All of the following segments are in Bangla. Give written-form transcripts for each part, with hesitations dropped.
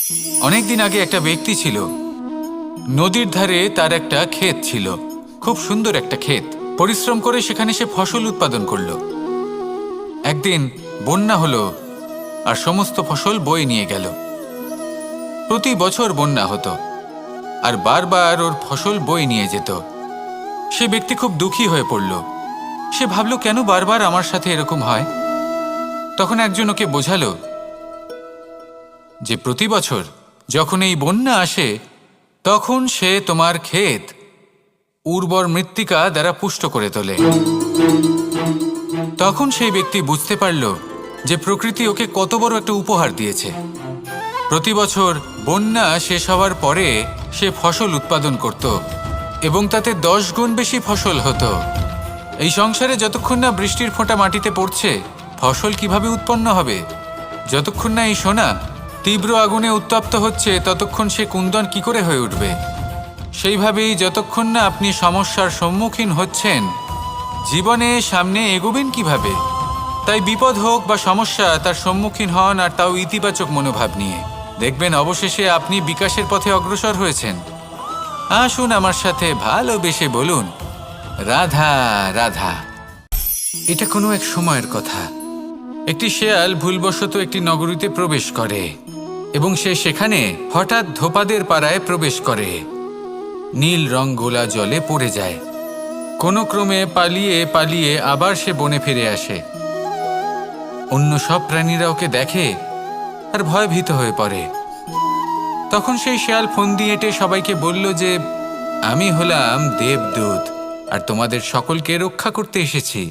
অনেকদিন আগে একটা ব্যক্তি ছিল। নদীর ধারে তার একটা ক্ষেত ছিল, খুব সুন্দর একটা ক্ষেত। পরিশ্রম করে সেখানে সে ফসল উৎপাদন করলো। একদিন বন্যা হলো আর সমস্ত ফসল বয়ে নিয়ে গেল। প্রতি বছর বন্যা হতো আর বারবার ওর ফসল বয়ে নিয়ে যেত। সে ব্যক্তি খুব দুঃখী হয়ে পড়ল। সে ভাবল, কেন বারবার আমার সাথে এরকম হয়? তখন একজন ওকে বোঝালো যে প্রতি বছর যখন এই বন্যা আসে তখন সে তোমার ক্ষেত উর্বর মৃত্তিকা দ্বারা পুষ্ট করে তোলে। তখন সেই ব্যক্তি বুঝতে পারল যে প্রকৃতি ওকে কত বড় একটা উপহার দিয়েছে। প্রতি বছর বন্যা শেষ হওয়ার পরে সে ফসল উৎপাদন করত এবং তাতে 10 গুণ বেশি ফসল হতো। এই সংসারে যতক্ষণ না বৃষ্টির ফোঁটা মাটিতে পড়ছে, ফসল কিভাবে উৎপন্ন হবে? যতক্ষণ না এই সোনা তীব্র আগুনে উত্তপ্ত হচ্ছে, ততক্ষণ সে কুন্দন কি করে হয়ে উঠবে? সেইভাবেই যতক্ষণ না আপনি সমস্যার সম্মুখীন হচ্ছেন, জীবনে সামনে এগোবেন কিভাবে? তাই বিপদ হোক বা সমস্যা, তার সম্মুখীন হন, আর তাও ইতিবাচক মনোভাব নিয়ে। দেখবেন অবশেষে আপনি বিকাশের পথে অগ্রসর হয়েছেন। আসুন আমার সাথে ভালোবেসে বলুন, রাধা রাধা। এটা কোনো এক সময়ের কথা। একটি শেয়াল ভুলবশত একটি নগরীতে প্রবেশ করে এবং সে সেখানে হঠাৎ ধোপাদের পাড়ায় প্রবেশ করে। নীল রং গোলা জলে পড়ে যায়। কোনো ক্রমে পালিয়ে পালিয়ে আবার সে বনে ফিরে আসে। অন্য সব প্রাণীরা ওকে দেখে আর ভয়ভীত হয়ে পড়ে। তখন সেই শেয়াল ফোন দিয়ে এঁটে সবাইকে বলল যে, আমি হলাম দেবদূত আর তোমাদের সকলকে রক্ষা করতে এসেছি।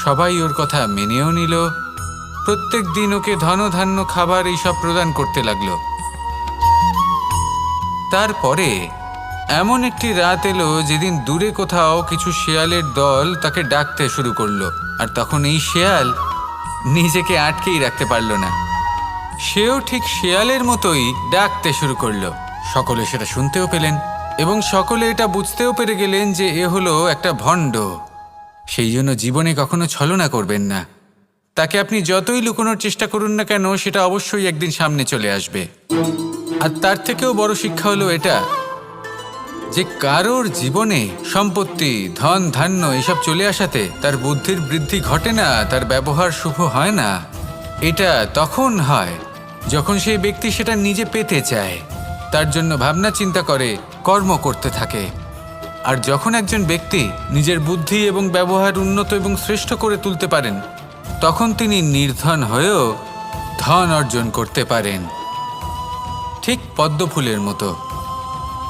সবাই ওর কথা মেনেও নিল। প্রত্যেক দিন ওকে ধনধান্য খাবার এইসব প্রদান করতে লাগলো। তারপরে এমন একটি রাত এলো যেদিন দূরে কোথাও কিছু শেয়ালের দল তাকে ডাকতে শুরু করলো। আর তখন এই শেয়াল নিজেকে আটকেই রাখতে পারল না। সেও ঠিক শেয়ালের মতোই ডাকতে শুরু করলো। সকলে সেটা শুনতেও পেলেন এবং সকলে এটা বুঝতেও পেরে গেলেন যে এ হলো একটা ভণ্ড। সেই জন্য জীবনে কখনো ছলনা করবেন না। তাকে আপনি যতই লুকোনোর চেষ্টা করুন না কেন, সেটা অবশ্যই একদিন সামনে চলে আসবে। আর তার থেকেও বড় শিক্ষা হলো এটা যে কারোর জীবনে সম্পত্তি, ধন ধান্য এসব চলে আসাতে তার বুদ্ধির বৃদ্ধি ঘটে না, তার ব্যবহার শুভ হয় না। এটা তখন হয় যখন সেই ব্যক্তি সেটা নিজে পেতে চায়, তার জন্য ভাবনা চিন্তা করে, কর্ম করতে থাকে। আর যখন একজন ব্যক্তি নিজের বুদ্ধি এবং ব্যবহার উন্নত এবং শ্রেষ্ঠ করে তুলতে পারেন, তখন তিনি নির্ধন হয়েও ধন অর্জন করতে পারেন। ঠিক পদ্মফুলের মতো।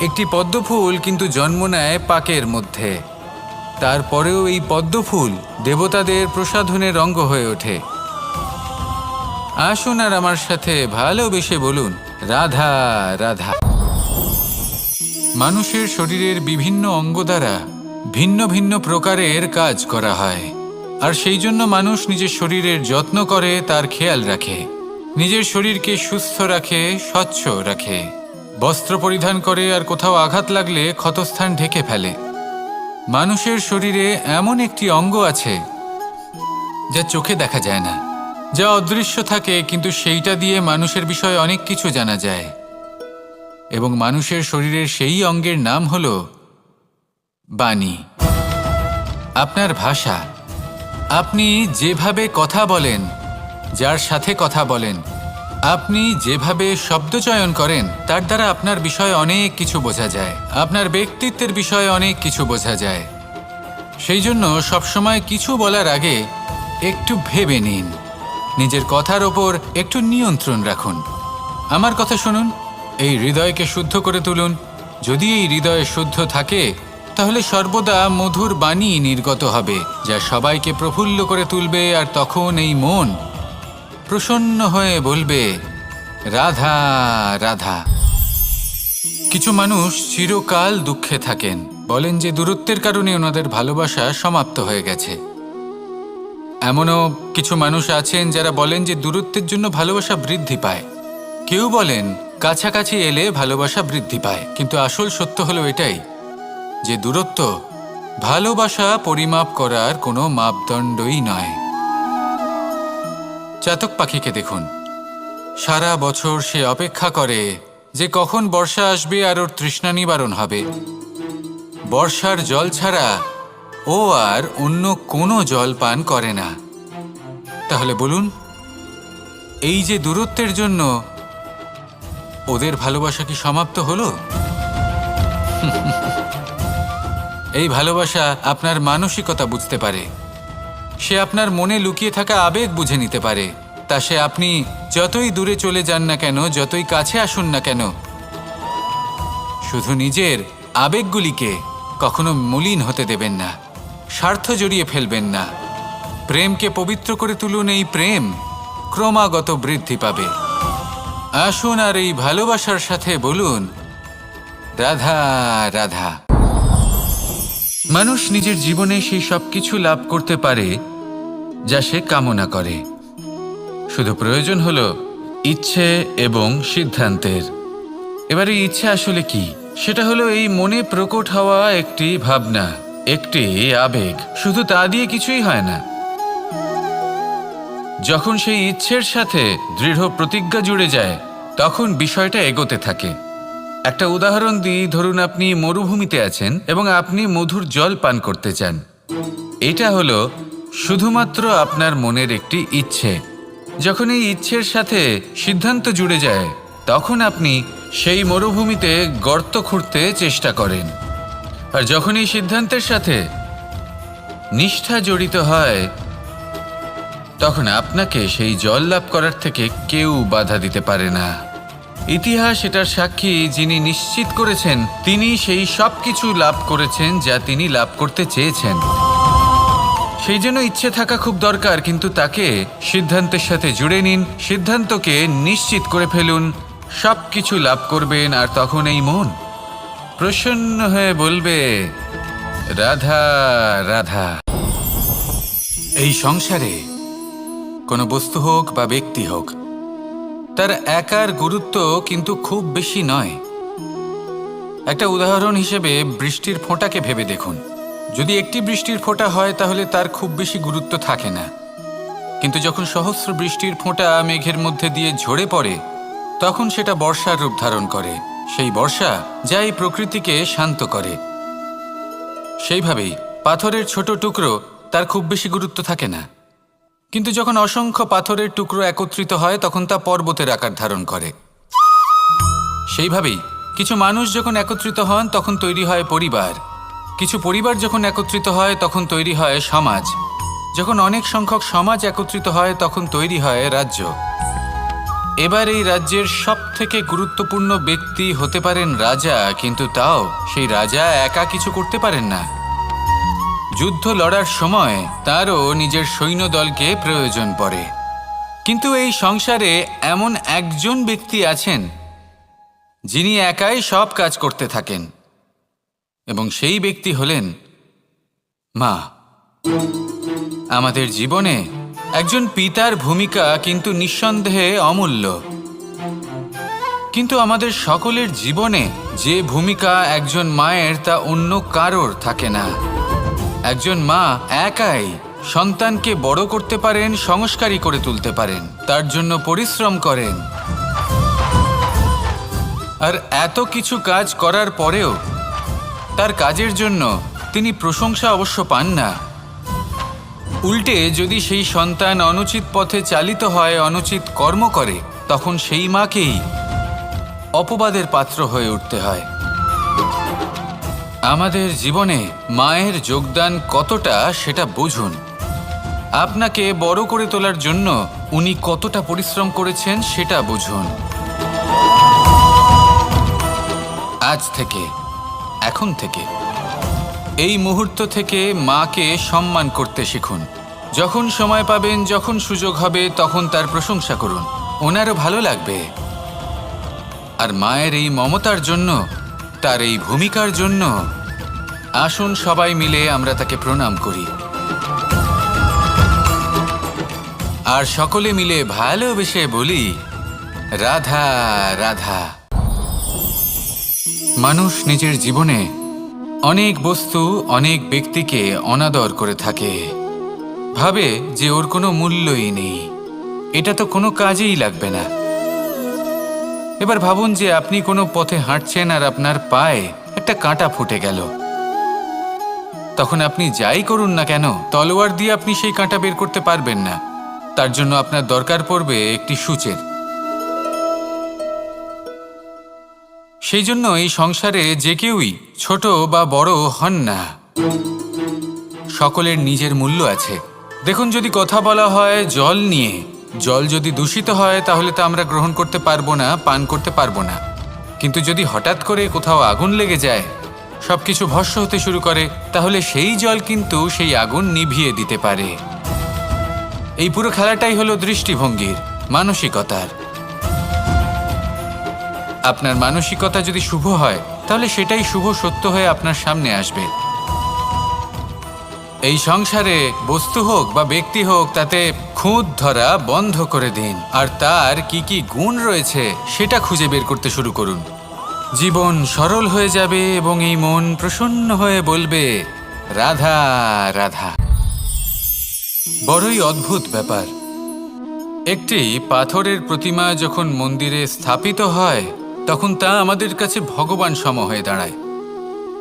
একটি পদ্মফুল কিন্তু জন্ম নেয় পাকের মধ্যে। তারপরেও এই পদ্মফুল দেবতাদের প্রসাধনের অঙ্গ হয়ে ওঠে। আসুন আর আমার সাথে ভালোবেসে বলুন, রাধা রাধা। মানুষের শরীরের বিভিন্ন অঙ্গ দ্বারা ভিন্ন ভিন্ন প্রকারের কাজ করা হয়। আর সেই জন্য মানুষ নিজের শরীরের যত্ন করে, তার খেয়াল রাখে, নিজের শরীরকে সুস্থ রাখে, স্বচ্ছ রাখে, বস্ত্র পরিধান করে, আর কোথাও আঘাত লাগলে ক্ষতস্থান ঢেকে ফেলে। মানুষের শরীরে এমন একটি অঙ্গ আছে যা চোখে দেখা যায় না, যা অদৃশ্য থাকে, কিন্তু সেইটা দিয়ে মানুষের বিষয়ে অনেক কিছু জানা যায়। এবং মানুষের শরীরের সেই অঙ্গের নাম হলো বাণী, আপনার ভাষা। আপনি যেভাবে কথা বলেন, যার সাথে কথা বলেন, আপনি যেভাবে শব্দচয়ন করেন, তার দ্বারা আপনার বিষয়ে অনেক কিছু বোঝা যায়, আপনার ব্যক্তিত্বের বিষয়ে অনেক কিছু বোঝা যায়। সেই জন্য সবসময় কিছু বলার আগে একটু ভেবে নিন, নিজের কথার ওপর একটু নিয়ন্ত্রণ রাখুন। আমার কথা শুনুন, এই হৃদয়কে শুদ্ধ করে তুলুন। যদি এই হৃদয় শুদ্ধ থাকে, তাহলে সর্বদা মধুর বাণী নির্গত হবে, যা সবাইকে প্রফুল্ল করে তুলবে। আর তখন এই মন প্রসন্ন হয়ে বলবে, রাধা রাধা। কিছু মানুষ চিরকাল দুঃখে থাকেন, বলেন যে দূরত্বের কারণে ওনাদের ভালোবাসা সমাপ্ত হয়ে গেছে। এমনও কিছু মানুষ আছেন যারা বলেন যে দূরত্বের জন্য ভালোবাসা বৃদ্ধি পায়। কেউ বলেন কাছাকাছি এলে ভালোবাসা বৃদ্ধি পায়। কিন্তু আসল সত্য হলো এটাই যে দূরত্ব ভালোবাসা পরিমাপ করার কোনো মাপদণ্ডই নয়। চাতক পাখিকে দেখুন, সারা বছর সে অপেক্ষা করে যে কখন বর্ষা আসবে আর ওর তৃষ্ণা নিবারণ হবে। বর্ষার জল ছাড়া ও আর অন্য কোনো জল পান করে না। তাহলে বলুন, এই যে দূরত্বের জন্য ওদের ভালোবাসা কি সমাপ্ত হলো? এই ভালোবাসা আপনার মানসিকতা বুঝতে পারে, সে আপনার মনে লুকিয়ে থাকা আবেগ বুঝে নিতে পারে। তা সে আপনি যতই দূরে চলে যান না কেন, যতই কাছে আসুন না কেন, শুধু নিজের আবেগগুলিকে কখনো মলিন হতে দেবেন না, স্বার্থ জড়িয়ে ফেলবেন না। প্রেমকে পবিত্র করে তুলুন, এই প্রেম ক্রমাগত বৃদ্ধি পাবে। আসুন আর এই ভালোবাসার সাথে বলুন, রাধা রাধা। মানুষ নিজের জীবনে সেই সব কিছু লাভ করতে পারে যা সে কামনা করে। শুধু প্রয়োজন হলো ইচ্ছে এবং সিদ্ধান্তের। এবারে ইচ্ছে আসলে কি? সেটা হলো এই মনে প্রকট হওয়া একটি ভাবনা, একটি আবেগ। শুধু তা দিয়ে কিছুই হয় না। যখন সেই ইচ্ছের সাথে দৃঢ় প্রতিজ্ঞা জুড়ে যায়, তখন বিষয়টা এগোতে থাকে। একটা উদাহরণ দিই, ধরুন আপনি মরুভূমিতে আছেন এবং আপনি মধুর জল পান করতে চান। এটা হলো শুধুমাত্র আপনার মনের একটি ইচ্ছে। যখন এই ইচ্ছের সাথে সিদ্ধান্ত জুড়ে যায়, তখন আপনি সেই মরুভূমিতে গর্ত খুঁড়তে চেষ্টা করেন। আর যখন এই সিদ্ধান্তের সাথে নিষ্ঠা জড়িত হয়, তখন আপনাকে সেই জল লাভ করার থেকে কেউ বাধা দিতে পারে না। ইতিহাস এটার সাক্ষী, যিনি নিশ্চিত করেছেন তিনি সেই সব কিছু লাভ করেছেন যা তিনি লাভ করতে চেয়েছেন। সেই জন্য ইচ্ছে থাকা খুব দরকার, কিন্তু তাকে সিদ্ধান্তের সাথে জুড়ে নিন, সিদ্ধান্তকে নিশ্চিত করে ফেলুন, সব কিছু লাভ করবেন। আর তখন এই মন প্রসন্ন হয়ে বলবে, রাধা রাধা। এই সংসারে কোনো বস্তু হোক বা ব্যক্তি হোক, তার একার গুরুত্ব কিন্তু খুব বেশি নয়। একটা উদাহরণ হিসেবে বৃষ্টির ফোঁটাকে ভেবে দেখুন। যদি একটি বৃষ্টির ফোঁটা হয় তাহলে তার খুব বেশি গুরুত্ব থাকে না, কিন্তু যখন সহস্র বৃষ্টির ফোঁটা মেঘের মধ্যে দিয়ে ঝরে পড়ে, তখন সেটা বর্ষার রূপ ধারণ করে। সেই বর্ষা যা এই প্রকৃতিকে শান্ত করে। সেইভাবেই পাথরের ছোট টুকরো, তার খুব বেশি গুরুত্ব থাকে না, কিন্তু যখন অসংখ্য পাথরের টুকরো একত্রিত হয় তখন তা পর্বতের আকার ধারণ করে। সেইভাবেই কিছু মানুষ যখন একত্রিত হন তখন তৈরি হয় পরিবার, কিছু পরিবার যখন একত্রিত হয় তখন তৈরি হয় সমাজ, যখন অনেক সংখ্যক সমাজ একত্রিত হয় তখন তৈরি হয় রাজ্য। এবার এই রাজ্যের সবথেকে গুরুত্বপূর্ণ ব্যক্তি হতে পারেন রাজা, কিন্তু তাও সেই রাজা একা কিছু করতে পারেন না। যুদ্ধ লড়ার সময় তারও নিজের সৈন্যদলকে প্রয়োজন পড়ে। কিন্তু এই সংসারে এমন একজন ব্যক্তি আছেন যিনি একাই সব কাজ করতে থাকেন, এবং সেই ব্যক্তি হলেন মা। আমাদের জীবনে একজন পিতার ভূমিকা কিন্তু নিঃসন্দেহে অমূল্য, কিন্তু আমাদের সকলের জীবনে যে ভূমিকা একজন মায়ের তা অন্য কারোর থাকে না। একজন মা একাই সন্তানকে বড় করতে পারেন, সংস্কারী করে তুলতে পারেন, তার জন্য পরিশ্রম করেন। আর এত কিছু কাজ করার পরেও তার কাজের জন্য তিনি প্রশংসা অবশ্য পান না। উল্টে যদি সেই সন্তান অনুচিত পথে চালিত হয়, অনুচিত কর্ম করে, তখন সেই মাকেই অপবাদের পাত্র হয়ে উঠতে হয়। আমাদের জীবনে মায়ের যোগদান কতটা সেটা বুঝুন। আপনাকে বড় করে তোলার জন্য উনি কতটা পরিশ্রম করেছেন সেটা বুঝুন। আজ থেকে, এখন থেকে, এই মুহূর্ত থেকে মাকে সম্মান করতে শিখুন। যখন সময় পাবেন, যখন সুযোগ হবে, তখন তার প্রশংসা করুন, ওনারও ভালো লাগবে। আর মায়ের এই মমতার জন্য, তার এই ভূমিকার জন্য আসুন সবাই মিলে আমরা তাকে প্রণাম করি, আর সকলে মিলে ভালোবেসে বলি, রাধা রাধা। মানুষ নিজের জীবনে অনেক বস্তু, অনেক ব্যক্তিকে অনাদর করে থাকে, ভাবে যে ওর কোনো মূল্যই নেই, এটা তো কোনো কাজেই লাগবে না। এবার ভাবুন যে আপনি কোনো পথে হাঁটছেন আর আপনার পায়ে একটা কাঁটা ফুটে গেল। তখন আপনি যাই করুন না কেন, তলোয়ার দিয়ে আপনি সেই কাঁটা বের করতে পারবেন না। তার জন্য আপনার দরকার পড়বে একটি সূচের। সেই জন্য এই সংসারে যে কেউই ছোট বা বড় হন না, সকলের নিজের মূল্য আছে। দেখুন, যদি কথা বলা হয় জল নিয়ে, জল যদি দূষিত হয় তাহলে তা আমরা গ্রহণ করতে পারবো না, পান করতে পারবো না। কিন্তু যদি হঠাৎ করে কোথাও আগুন লেগে যায়, সবকিছু ভস্ম হতে শুরু করে, তাহলে সেই জল কিন্তু সেই আগুন নিভিয়ে দিতে পারে। এই পুরো খেলাটাই হলো দৃষ্টিভঙ্গির, মানসিকতার। আপনার মানসিকতা যদি শুভ হয় তাহলে সেটাই শুভ সত্য হয়ে আপনার সামনে আসবে। এই সংসারে বস্তু হোক বা ব্যক্তি হোক, তাতে খুঁত ধরা বন্ধ করে দিন আর তার কি কি গুণ রয়েছে সেটা খুঁজে বের করতে শুরু করুন। জীবন সরল হয়ে যাবে এবং এই মন প্রসন্ন হয়ে বলবে, রাধা রাধা। বড়ই অদ্ভুত ব্যাপার। একটি পাথরের প্রতিমা যখন মন্দিরে স্থাপিত হয় তখন তা আমাদের কাছে ভগবান সম হয়ে দাঁড়ায়।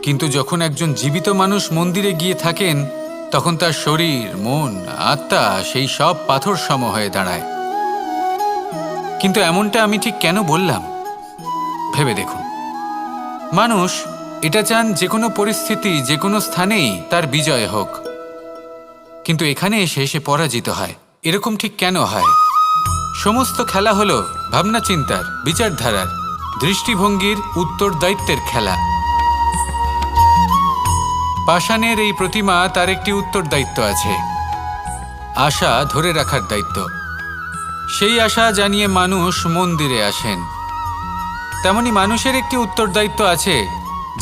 কিন্তু যখন একজন জীবিত মানুষ মন্দিরে গিয়ে থাকেন তখন তার শরীর, মন, আত্মা সেই সব পাথর সম হয়ে দাঁড়ায়। কিন্তু এমনটা আমি ঠিক কেন বললাম ভেবে দেখুন। মানুষ এটা চান যে কোনো পরিস্থিতি, যে কোনো স্থানেই তার বিজয় হোক, কিন্তু এখানে এসে সে পরাজিত হয়। এরকম ঠিক কেন হয়? সমস্ত খেলা হলো ভাবনা চিন্তার, বিচারধারার, দৃষ্টিভঙ্গির, উত্তরদায়িত্বের খেলা। পাষাণের এই প্রতিমা, তার একটি উত্তরদায়িত্ব আছে, আশা ধরে রাখার দায়িত্ব। সেই আশা জানিয়ে মানুষ মন্দিরে আসেন। তেমনি মানুষের একটি উত্তরদায়িত্ব আছে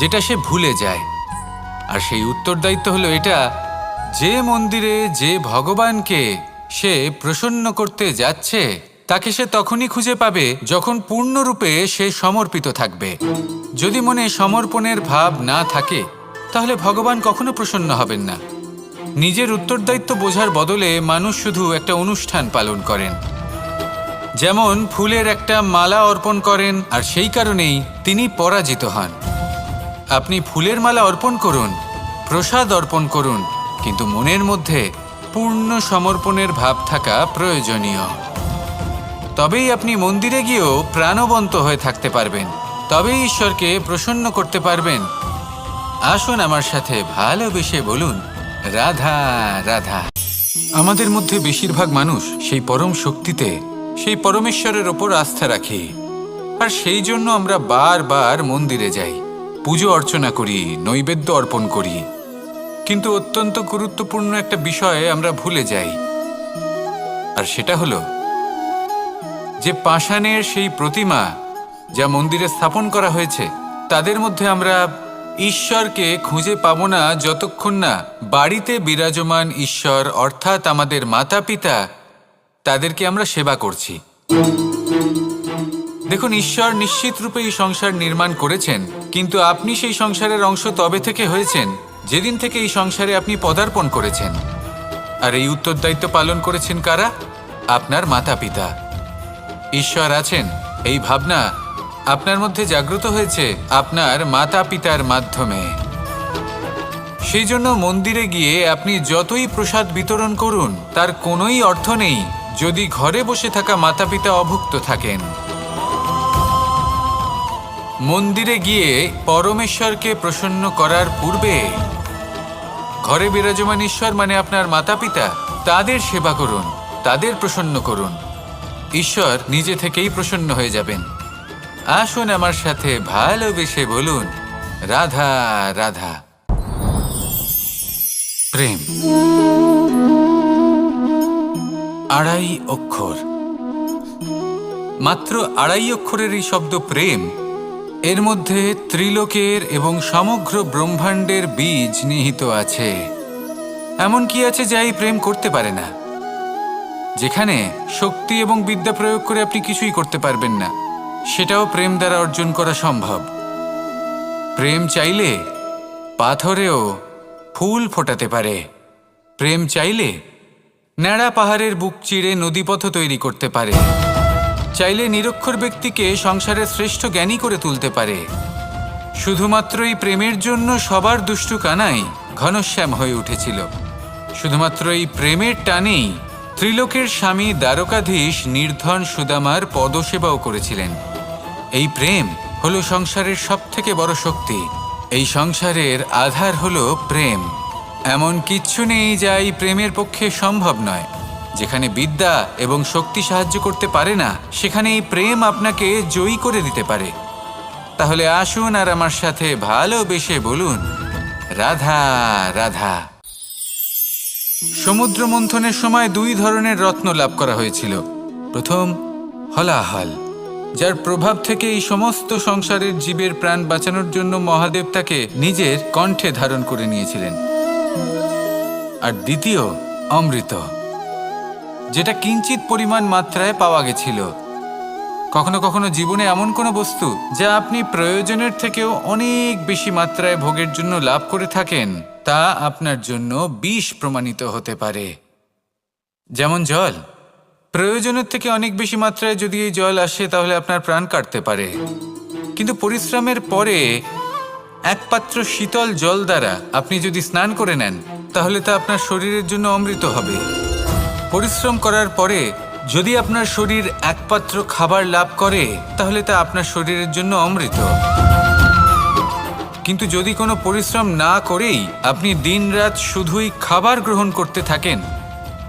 যেটা সে ভুলে যায়। আর সেই উত্তরদায়িত্ব হলো এটা, যে মন্দিরে যে ভগবানকে সে প্রসন্ন করতে যাচ্ছে তাকে সে তখনই খুঁজে পাবে যখন পূর্ণরূপে সে সমর্পিত থাকবে। যদি মনে সমর্পণের ভাব না থাকে তাহলে ভগবান কখনো প্রসন্ন হবেন না। নিজের উত্তরদায়িত্ব বোঝার বদলে মানুষ শুধু একটা অনুষ্ঠান পালন করেন। যেমন ফুলের একটা মালা অর্পণ করেন আর সেই কারণেই তিনি পরাজিত হন। আপনি ফুলের মালা অর্পণ করুন, প্রসাদ অর্পণ করুন, কিন্তু মনের মধ্যে পূর্ণ সমর্পণের ভাব থাকা প্রয়োজনীয়। তবেই আপনি মন্দিরে গিয়েও প্রাণবন্ত হয়ে থাকতে পারবেন, তবেই ঈশ্বরকে প্রসন্ন করতে পারবেন। আসুন আমার সাথে ভালোবেসে বলুন, রাধা রাধা। আমাদের মধ্যে বেশিরভাগ মানুষ সেই পরম শক্তিতে, সেই পরমেশ্বরের ওপর আস্থা রাখি, আর সেই জন্য আমরা বারবার মন্দিরে যাই, পুজো অর্চনা করি, নৈবেদ্য অর্পণ করি। কিন্তু অত্যন্ত গুরুত্বপূর্ণ একটা বিষয়ে আমরা ভুলে যাই, আর সেটা হলো যে পাষাণের সেই প্রতিমা যা মন্দিরে স্থাপন করা হয়েছে, তাদের মধ্যে আমরা ঈশ্বরকে খুঁজে পাবো না যতক্ষণ না বাড়িতে বিরাজমান ঈশ্বর অর্থাৎ আমাদের মাতা পিতা, তাদেরকে আমরা সেবা করছি। দেখুন, ঈশ্বর নিশ্চিত রূপে এই সংসার নির্মাণ করেছেন, কিন্তু আপনি সেই সংসারের অংশ তবে থেকে হয়েছেন যেদিন থেকে এই সংসারে আপনি পদার্পণ করেছেন। আর এই উত্তরদায়িত্ব পালন করেছেন কারা? আপনার মাতা পিতা। ঈশ্বর আছেন এই ভাবনা আপনার মধ্যে জাগ্রত হয়েছে আপনার মাতা পিতার মাধ্যমে। সেই জন্য মন্দিরে গিয়ে আপনি যতই প্রসাদ বিতরণ করুন তার কোনোই অর্থ নেই যদি ঘরে বসে থাকা মাতা পিতা অভুক্ত থাকেন। মন্দিরে গিয়ে পরমেশ্বরকে প্রসন্ন করার পূর্বে ঘরে বিরাজমান ঈশ্বর মানে আপনার মাতা পিতা, তাদের সেবা করুন, তাদের প্রসন্ন করুন। ঈশ্বর নিজে থেকেই প্রসন্ন হয়ে যাবেন। আসুন আমার সাথে ভালোবেসে বলুন, রাধা রাধা। প্রেম 2.5 অক্ষর, মাত্র 2.5 অক্ষরের এই শব্দ প্রেম, এর মধ্যে ত্রিলোকের এবং সমগ্র ব্রহ্মাণ্ডের বীজ নিহিত আছে। এমন কি আছে যা এই প্রেম করতে পারে না? যেখানে শক্তি এবং বিদ্যা প্রয়োগ করে আপনি কিছুই করতে পারবেন না, সেটাও প্রেম দ্বারা অর্জন করা সম্ভব। প্রেম চাইলে পাথরেও ফুল ফোটাতে পারে। প্রেম চাইলে ন্যাড়া পাহাড়ের বুক চিরে নদীপথ তৈরি করতে পারে। চাইলে নিরক্ষর ব্যক্তিকে সংসারের শ্রেষ্ঠ জ্ঞানী করে তুলতে পারে। শুধুমাত্র এই প্রেমের জন্য সবার দুষ্টু কানাই ঘনশ্যাম হয়ে উঠেছিল। শুধুমাত্র এই প্রেমের টানেই ত্রিলোকের স্বামী দ্বারকাধীশ নির্ধন সুদামার পদসেবাও করেছিলেন। এই প্রেম হলো সংসারের সবথেকে বড় শক্তি। এই সংসারের আধার হলো প্রেম। এমন কিচ্ছু নেই যা এই প্রেমের পক্ষে সম্ভব নয়। যেখানে বিদ্যা এবং শক্তি সাহায্য করতে পারে না, সেখানে এই প্রেম আপনাকে জয়ী করে দিতে পারে। তাহলে আসুন আর আমার সাথে ভালোবেসে বলুন, রাধা রাধা। সমুদ্র মন্থনের সময় 2 ধরনের রত্ন লাভ করা হয়েছিল। প্রথম হলাহল, যার প্রভাব থেকে এই সমস্ত সংসারের জীবের প্রাণ বাঁচানোর জন্য মহাদেব তাকে নিজের কণ্ঠে ধারণ করে নিয়েছিলেন। আর দ্বিতীয় অমৃত, যেটা কিঞ্চিত পরিমাণ মাত্রায় পাওয়া গেছিল। কখনো কখনো জীবনে এমন কোনো বস্তু যা আপনি প্রয়োজনের থেকেও অনেক বেশি মাত্রায় ভোগের জন্য লাভ করে থাকেন, তা আপনার জন্য বিষ প্রমাণিত হতে পারে। যেমন জল, প্রয়োজনের থেকে অনেক বেশি মাত্রায় যদি এই জল আসে তাহলে আপনার প্রাণ কাটতে পারে। কিন্তু পরিশ্রমের পরে এক পাত্র শীতল জল দ্বারা আপনি যদি স্নান করে নেন, তাহলে তা আপনার শরীরের জন্য অমৃত হবে। পরিশ্রম করার পরে যদি আপনার শরীর এক পাত্র খাবার লাভ করে, তাহলে তা আপনার শরীরের জন্য অমৃত। কিন্তু যদি কোনো পরিশ্রম না করেই আপনি দিনরাত শুধুই খাবার গ্রহণ করতে থাকেন,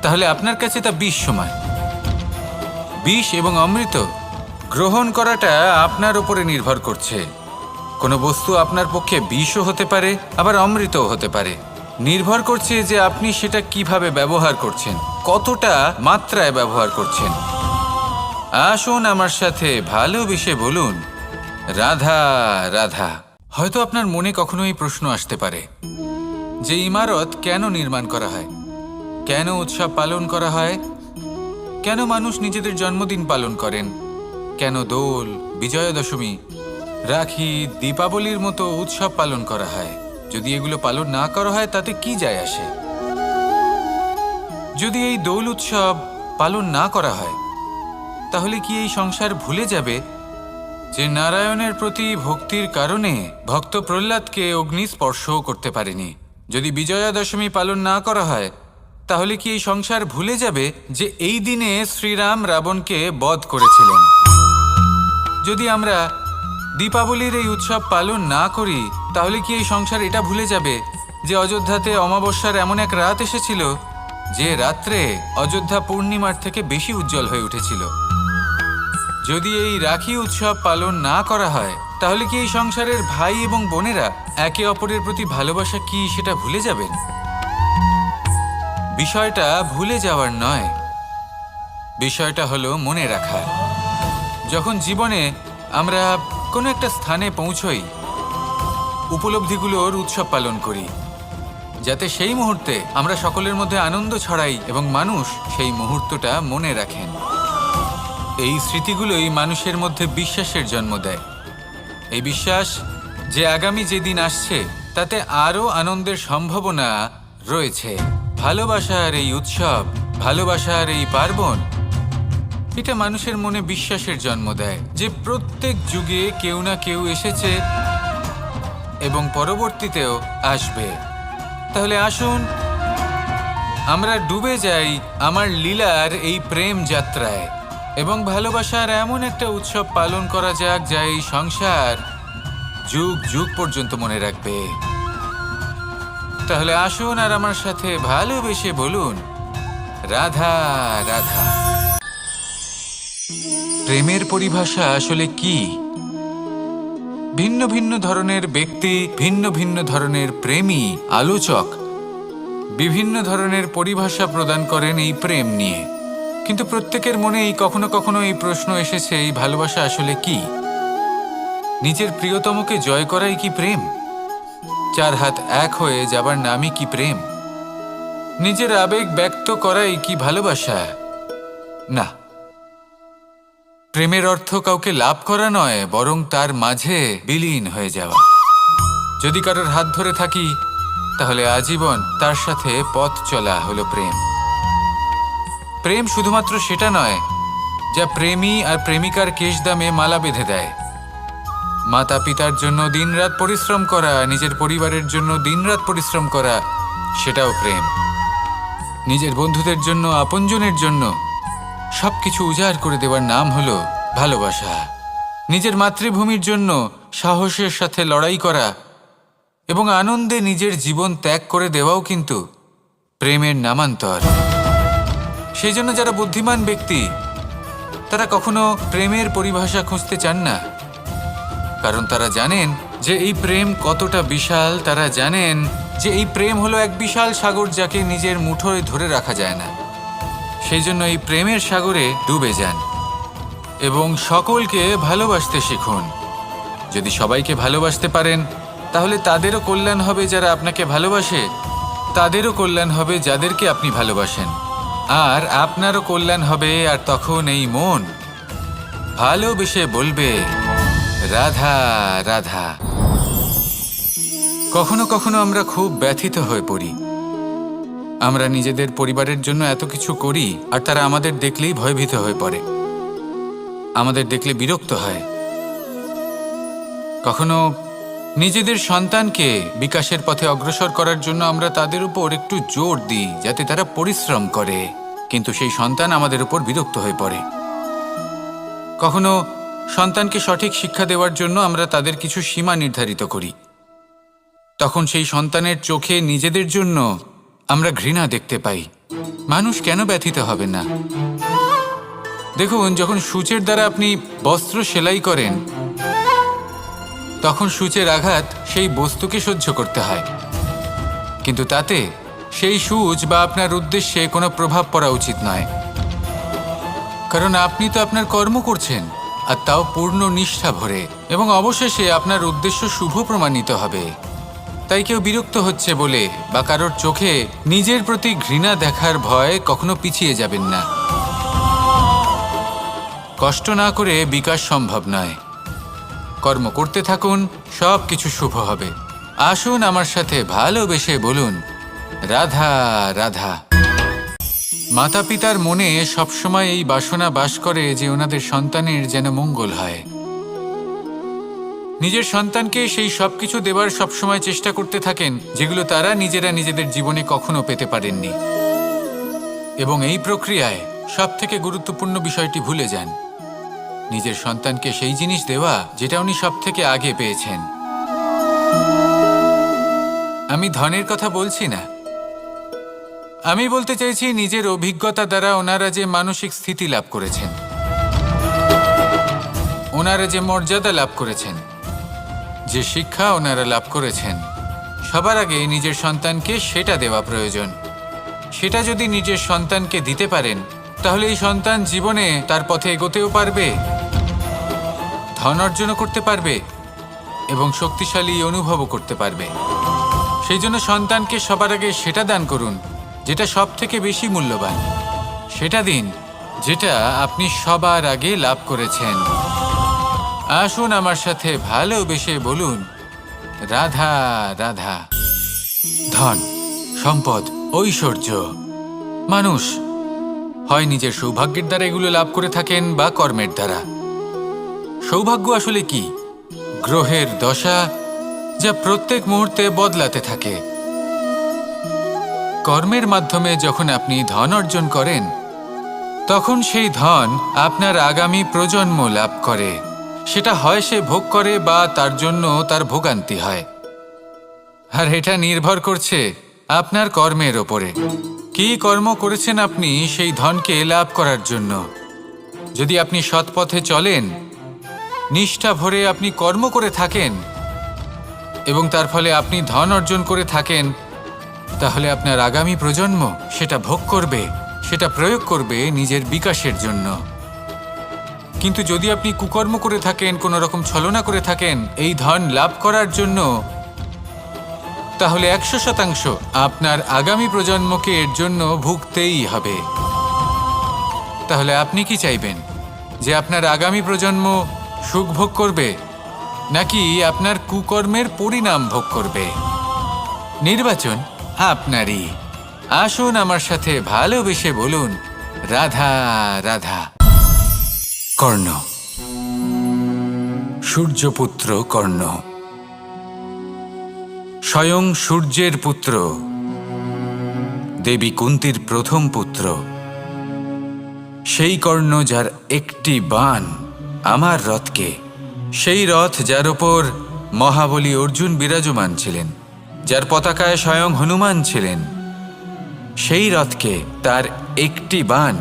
তাহলে আপনার কাছে তা বিষ সমান। বিষ এবং অমৃত গ্রহণ করাটা আপনার উপরে নির্ভর করছে। কোনো বস্তু আপনার পক্ষে বিষও হতে পারে, আবার অমৃতও হতে পারে। নির্ভর করছে যে আপনি সেটা কিভাবে ব্যবহার করছেন, কতটা মাত্রায় ব্যবহার করছেন। আসুন আমার সাথে ভালোবেসে বলুন, রাধা রাধা। হয়তো আপনার মনে কখনো এই প্রশ্ন আসতে পারে যে ইমারত কেন নির্মাণ করা হয়, কেন উৎসব পালন করা হয়, কেন মানুষ নিজেদের জন্মদিন পালন করেন, কেন দোল, বিজয়া দশমী, রাখি, দীপাবলির মতো উৎসব পালন করা হয়। যদি এগুলো পালন না করা হয় তাতে কি যায় আসে? যদি এই দোল উৎসব পালন না করা হয়, তাহলে কি এই সংসার ভুলে যাবে যে নারায়ণের প্রতি ভক্তির কারণে ভক্ত প্রহ্লাদকে অগ্নি স্পর্শও করতে পারেনি? যদি বিজয়া দশমী পালন না করা হয়, তাহলে কি এই সংসার ভুলে যাবে যে এই দিনে শ্রীরাম রাবণকে বধ করেছিলেন? যদি আমরা দীপাবলির এই উৎসব পালন না করি, তাহলে কি এই সংসার এটা ভুলে যাবে যে অযোধ্যাতে অমাবস্যার এমন এক রাত এসেছিল যে রাত্রে অযোধ্যা পূর্ণিমার থেকে বেশি উজ্জ্বল হয়ে উঠেছিল? যদি এই রাখি উৎসব পালন না করা হয়, তাহলে কি এই সংসারের ভাই এবং বোনেরা একে অপরের প্রতি ভালোবাসা কি সেটা ভুলে যাবেন? বিষয়টা ভুলে যাওয়ার নয়, বিষয়টা হলো মনে রাখার। যখন জীবনে আমরা কোনো একটা স্থানে পৌঁছই, উপলব্ধিগুলোর উৎসব পালন করি, যাতে সেই মুহূর্তে আমরা সকলের মধ্যে আনন্দ ছড়াই এবং মানুষ সেই মুহূর্তটা মনে রাখেন। এই স্মৃতিগুলোই মানুষের মধ্যে বিশ্বাসের জন্ম দেয়। এই বিশ্বাস যে আগামী যেদিন আসছে তাতে আরও আনন্দের সম্ভাবনা রয়েছে। ভালোবাসার এই উৎসব, ভালোবাসার এই পার্বণ, এটা মানুষের মনে বিশ্বাসের জন্ম দেয় যে প্রত্যেক যুগে কেউ না কেউ এসেছে এবং পরবর্তীতেও আসবে। তাহলে আসুন আমরা ডুবে যাই আমার লীলার এই প্রেম যাত্রায় এবং ভালোবাসার এমন একটা উৎসব পালন করা যাক যা এই সংসার যুগ যুগ পর্যন্ত মনে রাখবে। তাহলে আসুন আর আমার সাথে ভালোবেসে বলুন, রাধা রাধা। প্রেমের পরিভাষা আসলে কি? ভিন্ন ভিন্ন ধরনের ব্যক্তি, ভিন্ন ভিন্ন ধরনের প্রেমী আলোচক বিভিন্ন ধরনের পরিভাষা প্রদান করেন এই প্রেম নিয়ে। কিন্তু প্রত্যেকের মনেই কখনো কখনো এই প্রশ্ন এসেছে, এই ভালোবাসা আসলে কি? নিজের প্রিয়তমকে জয় করাই কি প্রেম? 4 হাত এক হয়ে যাবার নামই কি প্রেম? নিজের আবেগ ব্যক্ত করাই কি ভালোবাসা? না, প্রেমের অর্থ কাউকে লাভ করা নয়, বরং তার মাঝে বিলীন হয়ে যাওয়া। যদি কারোর হাত ধরে থাকি, তাহলে আজীবন তার সাথে পথ চলা হলো প্রেম। প্রেম শুধুমাত্র সেটা নয় যা প্রেমী আর প্রেমিকার কেশদামে মালা বেঁধে দেয়। মাতা পিতার জন্য দিনরাত পরিশ্রম করা, নিজের পরিবারের জন্য দিনরাত পরিশ্রম করা, সেটাও প্রেম। নিজের বন্ধুদের জন্য, আপনজনের জন্য সবকিছু উজাড় করে দেওয়ার নাম হলো ভালোবাসা। নিজের মাতৃভূমির জন্য সাহসের সাথে লড়াই করা এবং আনন্দে নিজের জীবন ত্যাগ করে দেওয়াও কিন্তু প্রেমের নামান্তর। সেই জন্য যারা বুদ্ধিমান ব্যক্তি তারা কখনো প্রেমের পরিভাষা খুঁজতে চান না, কারণ তারা জানেন যে এই প্রেম কতটা বিশাল। তারা জানেন যে এই প্রেম হলো এক বিশাল সাগর, যাকে নিজের মুঠোয় ধরে রাখা যায় না। সেই জন্য এই প্রেমের সাগরে ডুবে যান এবং সকলকে ভালোবাসতে শিখুন। যদি সবাইকে ভালোবাসতে পারেন তাহলে তাদেরও কল্যাণ হবে যারা আপনাকে ভালোবাসে, তাদেরও কল্যাণ হবে যাদেরকে আপনি ভালোবাসেন, আর আপনারও কল্যাণ হবে। আর তখন এই মন ভালোবেসে বলবে, রাধা রাধা। কখনো কখনো আমরা খুব ব্যথিত হয়ে পড়ি। আমরা নিজেদের পরিবারের জন্য এত কিছু করি আর তারা আমাদের দেখলেই ভয়ভীত হয়ে পড়ে, আমাদের দেখলে বিরক্ত হয়। কখনো নিজেদের সন্তানকে বিকাশের পথে অগ্রসর করার জন্য আমরা তাদের উপর একটু জোর দিই যাতে তারা পরিশ্রম করে, কিন্তু সেই সন্তান আমাদের উপর বিরক্ত হয়ে পড়ে। কখনো সন্তানকে সঠিক শিক্ষা দেওয়ার জন্য আমরা তাদের কিছু সীমা নির্ধারিত করি, তখন সেই সন্তানের চোখে নিজেদের জন্য আমরা ঘৃণা দেখতে পাই। মানুষ কেন ব্যথিত হবে না? দেখুন, যখন সূচের দ্বারা আপনি বস্ত্র সেলাই করেন তখন সূচের আঘাত সেই বস্তুকে সহ্য করতে হয়, কিন্তু তাতে সেই সূচ বা আপনার উদ্দেশ্যে কোনো প্রভাব পড়া উচিত নয়, কারণ আপনি তো আপনার কর্ম করছেন, আর তাও পূর্ণ নিষ্ঠা ভরে, এবং অবশেষে আপনার উদ্দেশ্য শুভ প্রমাণিত হবে। তাই কেউ বিরক্ত হচ্ছে বলে বা কারোর চোখে নিজের প্রতি ঘৃণা দেখার ভয় কখনো পিছিয়ে যাবেন না। কষ্ট না করে বিকাশ সম্ভব নয়। কর্ম করতে থাকুন, সব কিছু শুভ হবে। আসুন আমার সাথে ভালোবেসে বলুন, রাধা রাধা। মাতা পিতার মনে সবসময় এই বাসনা বাস করে যে ওনাদের সন্তানের যেন মঙ্গল হয়। নিজের সন্তানকে সেই সব কিছু দেবার সবসময় চেষ্টা করতে থাকেন যেগুলো তারা নিজেরা নিজেদের জীবনে কখনো পেতে পারেননি, এবং এই প্রক্রিয়ায় সব থেকে গুরুত্বপূর্ণ বিষয়টি ভুলে যান, নিজের সন্তানকে সেই জিনিস দেওয়া যেটা উনি সব থেকে আগে পেয়েছেন। আমি ধনের কথা বলছি না, আমি বলতে চাইছি নিজের অভিজ্ঞতা দ্বারা ওনারা যে মানসিক স্থিতি লাভ করেছেন, ওনারা যে মর্যাদা লাভ করেছেন, যে শিক্ষা ওনারা লাভ করেছেন, সবার আগে নিজের সন্তানকে সেটা দেওয়া প্রয়োজন। সেটা যদি নিজের সন্তানকে দিতে পারেন তাহলে এই সন্তান জীবনে তার পথে এগোতেও পারবে, ধন অর্জনও করতে পারবে এবং শক্তিশালী অনুভবও করতে পারবে। সেই জন্য সন্তানকে সবার আগে সেটা দান করুন যেটা সব থেকে বেশি মূল্যবান। সেটা দিন যেটা আপনি সবার আগে লাভ করেছেন। আসুন আমার সাথে ভালোবেসে বলুন, রাধা রাধা। ধন, সম্পদ, ঐশ্বর্য, মানুষ হয় নিজের সৌভাগ্যের দ্বারা এগুলো লাভ করে থাকেন বা কর্মের দ্বারা। সৌভাগ্য আসলে কি? গ্রহের দশা যা প্রত্যেক মুহূর্তে বদলাতে থাকে। কর্মের মাধ্যমে যখন আপনি ধন অর্জন করেন তখন সেই ধন আপনার আগামী প্রজন্ম লাভ করে। সেটা হয় সে ভোগ করে বা তার জন্য তার ভোগান্তি হয়, আর এটা নির্ভর করছে আপনার কর্মের ওপরে। কি কর্ম করেছেন আপনি সেই ধনকে লাভ করার জন্য? যদি আপনি সৎ পথে চলেন, নিষ্ঠা ভরে আপনি কর্ম করে থাকেন এবং তার ফলে আপনি ধন অর্জন করে থাকেন, তাহলে আপনার আগামী প্রজন্ম সেটা ভোগ করবে, সেটা প্রয়োগ করবে নিজের বিকাশের জন্য। কিন্তু যদি আপনি কুকর্ম করে থাকেন, কোনো রকম ছলনা করে থাকেন এই ধন লাভ করার জন্য, তাহলে 100% আপনার আগামী প্রজন্মকে এর জন্য ভুগতেই হবে। তাহলে আপনি কি চাইবেন? যে আপনার আগামী প্রজন্ম সুখ ভোগ করবে নাকি আপনার কুকর্মের পরিণাম ভোগ করবে? নির্বাচন আপনারই। আসুন আমার সাথে ভালোবেসে বলুন, রাধা রাধা। কর্ণ, সূর্যপুত্র কর্ণ, স্বয়ং সূর্যের পুত্র, দেবী কুন্তীর প্রথম পুত্র। সেই কর্ণ যার একটি বাণ আমার রথকে, সেই রথ যার ওপর মহাবলী অর্জুন বিরাজমান ছিলেন, যার পতাকায় স্বয়ং হনুমান ছিলেন, সেই রথকে তার একটি বাণ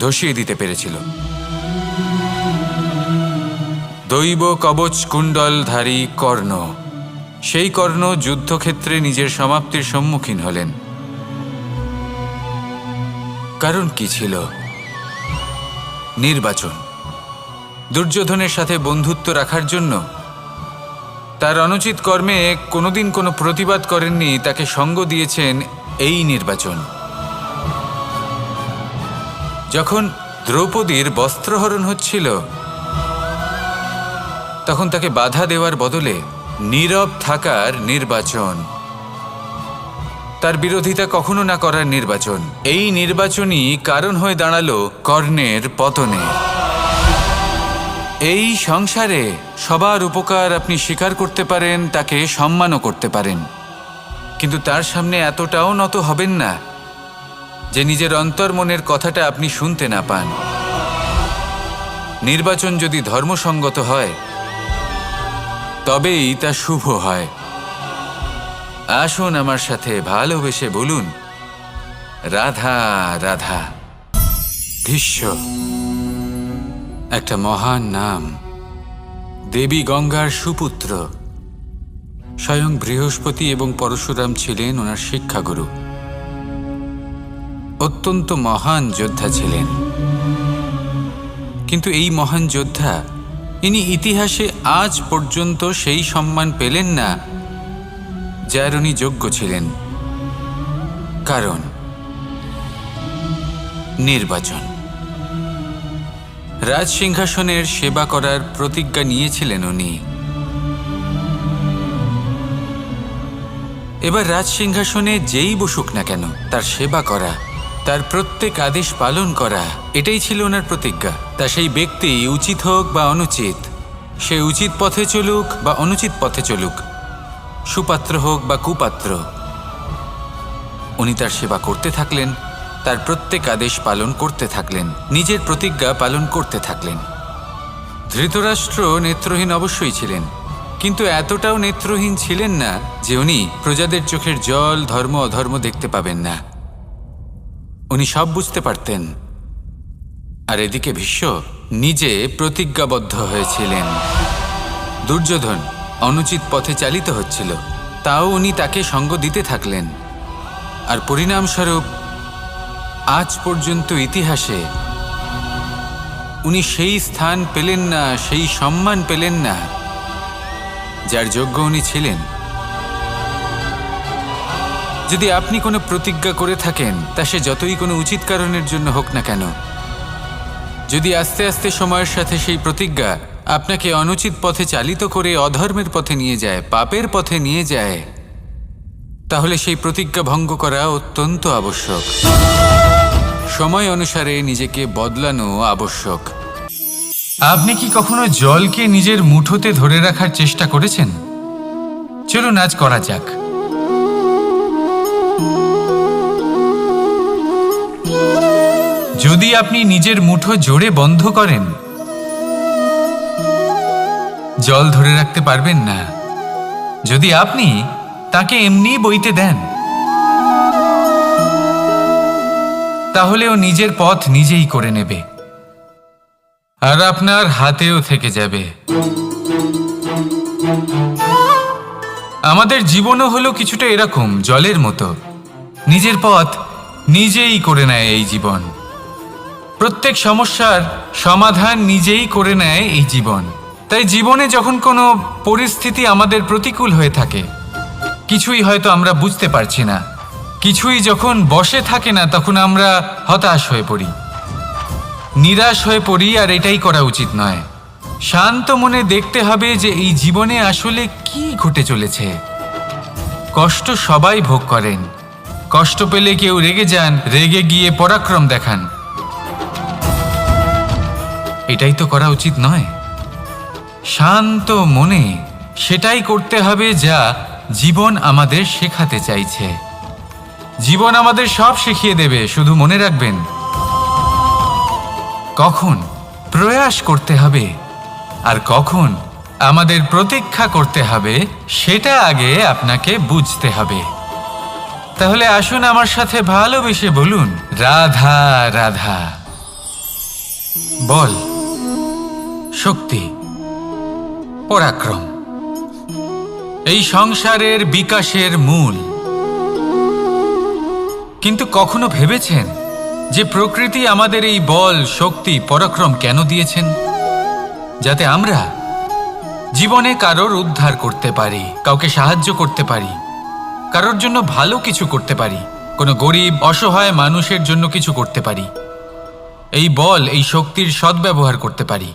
ধসিয়ে দিতে পেরেছিল। দৈব কবচ কুণ্ডলধারী কর্ণ, সেই কর্ণ যুদ্ধক্ষেত্রে নিজের সমাপ্তির সম্মুখীন হলেন। কারণ কি ছিল? নির্বাচন। দুর্যোধনের সাথে বন্ধুত্ব রাখার জন্য তার অনুচিত কর্মে কোনোদিন কোনো প্রতিবাদ করেননি, তাকে সঙ্গ দিয়েছেন এই নির্বাচন। যখন দ্রৌপদীর বস্ত্রহরণ হচ্ছিল, তখন তাকে বাধা দেওয়ার বদলে নীরব থাকার নির্বাচন, তার বিরোধিতা কখনো না করার নির্বাচন, এই নির্বাচনই কারণ হয়ে দাঁড়ালো কর্ণের পতনে। এই সংসারে সবার উপকার আপনি স্বীকার করতে পারেন, তাকে সম্মানও করতে পারেন, কিন্তু তার সামনে এতটাও নত হবেন না যে নিজের অন্তর্মনের কথাটা আপনি শুনতে না পান। নির্বাচন যদি ধর্মসঙ্গত হয় তবেই তা শুভ হয়। আসুন আমার সাথে ভালোবেসে বলুন, রাধা রাধা। ভীষ্ম একটা মহান নাম, দেবী গঙ্গার সুপুত্র। স্বয়ং বৃহস্পতি এবং পরশুরাম ছিলেন ওনার শিক্ষাগুরু। অত্যন্ত মহান যোদ্ধা ছিলেন, কিন্তু এই মহান যোদ্ধা ইনি ইতিহাসে আজ পর্যন্ত সেই সম্মান পেলেন না যার উনি যোগ্য ছিলেন। কারণ নির্বাচন। রাজসিংহাসনের সেবা করার প্রতিজ্ঞা নিয়েছিলেন উনি। এবার রাজসিংহাসনে যেই বসুক না কেন তার সেবা করা, তার প্রত্যেক আদেশ পালন করা, এটাই ছিল ওনার প্রতিজ্ঞা। তা সেই ব্যক্তি উচিত হোক বা অনুচিত, সে উচিত পথে চলুক বা অনুচিত পথে চলুক, সুপাত্র হোক বা কুপাত্র, উনি তার সেবা করতে থাকলেন, তার প্রত্যেক আদেশ পালন করতে থাকলেন, নিজের প্রতিজ্ঞা পালন করতে থাকলেন। ধৃতরাষ্ট্র নেত্রহীন অবশ্যই ছিলেন, কিন্তু এতটাও নেত্রহীন ছিলেন না যে উনি প্রজাদের চোখের জল, ধর্ম অধর্ম দেখতে পাবেন না। উনি সব বুঝতে পারতেন। আর এদিকে ভীষ্ম নিজে প্রতিজ্ঞাবদ্ধ হয়েছিলেন। দুর্যোধন অনুচিত পথে চালিত হচ্ছিল, তাও উনি তাকে সঙ্গ দিতে থাকলেন। আর পরিণামস্বরূপ আজ পর্যন্ত ইতিহাসে উনি সেই স্থান পেলেন না, সেই সম্মান পেলেন না যার যোগ্য উনি ছিলেন। যদি আপনি কোনো প্রতিজ্ঞা করে থাকেন, তা সে যতই কোনো উচিত কারণের জন্য হোক না কেন, যদি আস্তে আস্তে সময়ের সাথে সেই প্রতিজ্ঞা আপনাকে অনুচিত পথে চালিত করে অধর্মের পথে নিয়ে যায়, পাপের পথে নিয়ে যায়, তাহলে সেই প্রতিজ্ঞা ভঙ্গ করা অত্যন্ত আবশ্যক। সময় অনুসারে নিজেকে বদলানো আবশ্যক। আপনি কি কখনো জলকে নিজের মুঠোতে ধরে রাখার চেষ্টা করেছেন? চলুন আজ করা যাক। যদি আপনি নিজের মুঠো জোরে বন্ধ করেন, জল ধরে রাখতে পারবেন না। যদি আপনি তাকে এমনি বইতে দেন, তাহলে ও নিজের পথ নিজেই করে নেবে, আর আপনার হাতেও থেকে যাবে। আমাদের জীবনও হলো কিছুটা এরকম, জলের মতো। নিজের পথ নিজেই করে নেয় এই জীবন। প্রত্যেক সমস্যার সমাধান নিজেই করে নেয় এই জীবন। তাই জীবনে যখন কোনো পরিস্থিতি আমাদের প্রতিকূল হয়ে থাকে, কিছুই হয়তো আমরা বুঝতে পারছি না, কিছুই যখন বসে থাকে না, তখন আমরা হতাশ হয়ে পড়ি, নিরাশ হয়ে পড়ি। আর এটাই করা উচিত নয়। শান্ত মনে দেখতে হবে যে এই জীবনে আসলে কি ঘটে চলেছে। কষ্ট সবাই ভোগ করেন। কষ্ট পেলে কেউ রেগে যান, রেগে গিয়ে পরাক্রম দেখান। এটাই তো করা উচিত নয়। শান্ত মনে সেটাই করতে হবে যা জীবন আমাদের শেখাতে চাইছে। জীবন আমাদের সব শিখিয়ে দেবে, শুধু মনে রাখবেন কখন প্রয়াস করতে হবে আর কখন আমাদের প্রতীক্ষা করতে হবে, সেটা আগে আপনাকে বুঝতে হবে। তাহলে আসুন আমার সাথে ভালোবেসে বলুন, রাধা রাধা। বল, শক্তি, পরাক্রম এই সংসারের বিকাশের মূল। কিন্তু কখনো ভেবেছেন যে প্রকৃতি আমাদের এই বল, শক্তি, পরাক্রম কেন দিয়েছেন? যাতে আমরা জীবনে কারোর উদ্ধার করতে পারি, কাউকে সাহায্য করতে পারি, কারোর জন্য ভালো কিছু করতে পারি, কোনো গরিব অসহায় মানুষের জন্য কিছু করতে পারি। এই বল, এই শক্তির সদ্ব্যবহার করতে পারি।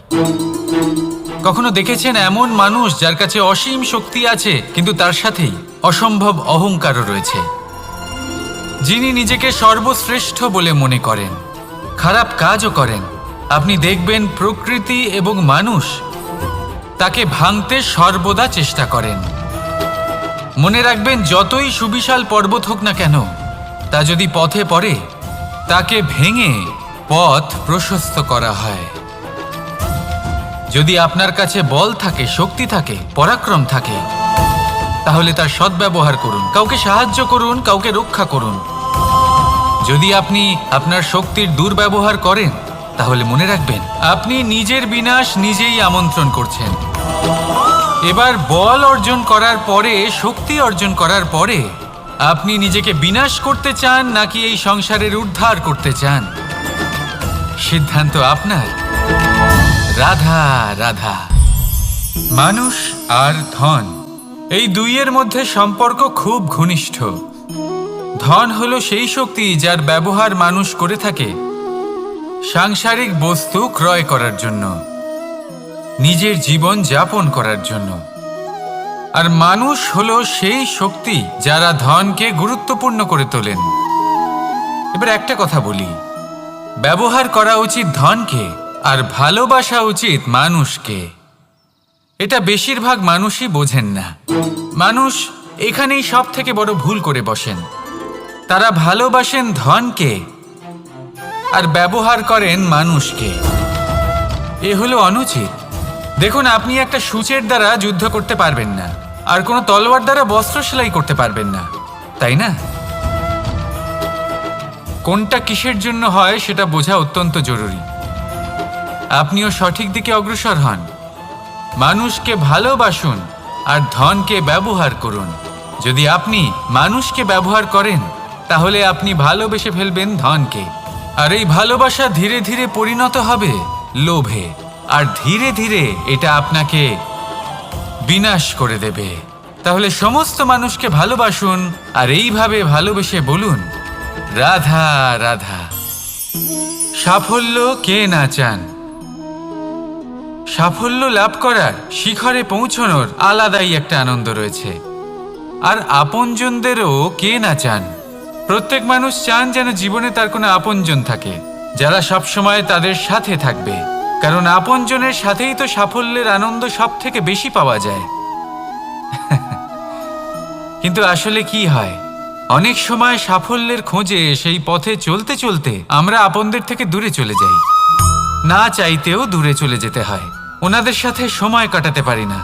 কখনো দেখেছেন এমন মানুষ যার কাছে অসীম শক্তি আছে, কিন্তু তার সাথেই অসম্ভব অহংকারও রয়েছে? যিনি নিজেকে সর্বশ্রেষ্ঠ বলে মনে করেন, খারাপ কাজও করেন। আপনি দেখবেন প্রকৃতি এবং মানুষ তাকে ভাঙতে সর্বদা চেষ্টা করেন। মনে রাখবেন, যতই সুবিশাল পর্বত হোক না কেন, তা যদি পথে পড়ে তাকে ভেঙে পথ প্রশস্ত করা হয়। যদি আপনার কাছে বল থাকে, শক্তি থাকে, পরাক্রম থাকে, তাহলে তার সদ্ব্যবহার করুন, কাউকে সাহায্য করুন, কাউকে রক্ষা করুন। যদি আপনি আপনার শক্তির দুর্ব্যবহার করেন, তাহলে মনে রাখবেন আপনি নিজের বিনাশ নিজেই আমন্ত্রণ করছেন। এবার বল অর্জন করার পরে, শক্তি অর্জন করার পরে আপনি নিজেকে বিনাশ করতে চান নাকি এই সংসারের উদ্ধার করতে চান? সিদ্ধান্ত আপনার। রাধা রাধা। মানুষ আর ধন, এই দুইয়ের মধ্যে সম্পর্ক খুব ঘনিষ্ঠ। ধন হলো সেই শক্তি যার ব্যবহার মানুষ করে থাকে সাংসারিক বস্তু ক্রয় করার জন্য, নিজের জীবন যাপন করার জন্য। আর মানুষ হলো সেই শক্তি যারা ধনকে গুরুত্বপূর্ণ করে তোলেন। এবার একটা কথা বলি, ব্যবহার করা উচিত ধনকে আর ভালোবাসা উচিত মানুষকে। এটা বেশিরভাগ মানুষই বোঝেন না। মানুষ এখানেই সব থেকে বড় ভুল করে বসেন। তারা ভালোবাসেন ধনকে আর ব্যবহার করেন মানুষকে। এ হলো অনুচিত। দেখুন, আপনি একটা সূচের দ্বারা যুদ্ধ করতে পারবেন না, আর কোনো তলোয়ার দ্বারা বস্ত্র সেলাই করতে পারবেন না, তাই না? কোনটা কিসের জন্য হয় সেটা বোঝা অত্যন্ত জরুরি। আপনিও সঠিক দিকে অগ্রসর হন। মানুষকে ভালোবাসুন আর ধনকে ব্যবহার করুন। যদি আপনি মানুষকে ব্যবহার করেন, তাহলে আপনি ভালোবেসে ফেলবেন ধনকে। আর এই ভালোবাসা ধীরে ধীরে পরিণত হবে লোভে, আর ধীরে ধীরে এটা আপনাকে বিনাশ করে দেবে। তাহলে সমস্ত মানুষকে ভালোবাসুন আর এইভাবে ভালোবেসে বলুন, রাধা রাধা। সাফল্য কে না চান? সাফল্য লাভ করার, শিখরে পৌঁছানোর আলাদাই একটা আনন্দ রয়েছে। আর আপনজনদেরও কে না চান? প্রত্যেক মানুষ চান যেন জীবনে তার কোনো আপনজন থাকে, যারা সবসময় তাদের সাথে থাকবে। কারণ আপনজনের সাথেই তো সাফল্যের আনন্দ সব থেকে বেশি পাওয়া যায়। কিন্তু আসলে কি হয়, অনেক সময় সাফল্যের খোঁজে সেই পথে চলতে চলতে আমরা আপনদের থেকে দূরে চলে যাই। না চাইতেও দূরে চলে যেতে হয়, ওনাদের সাথে সময় কাটাতে পারি না।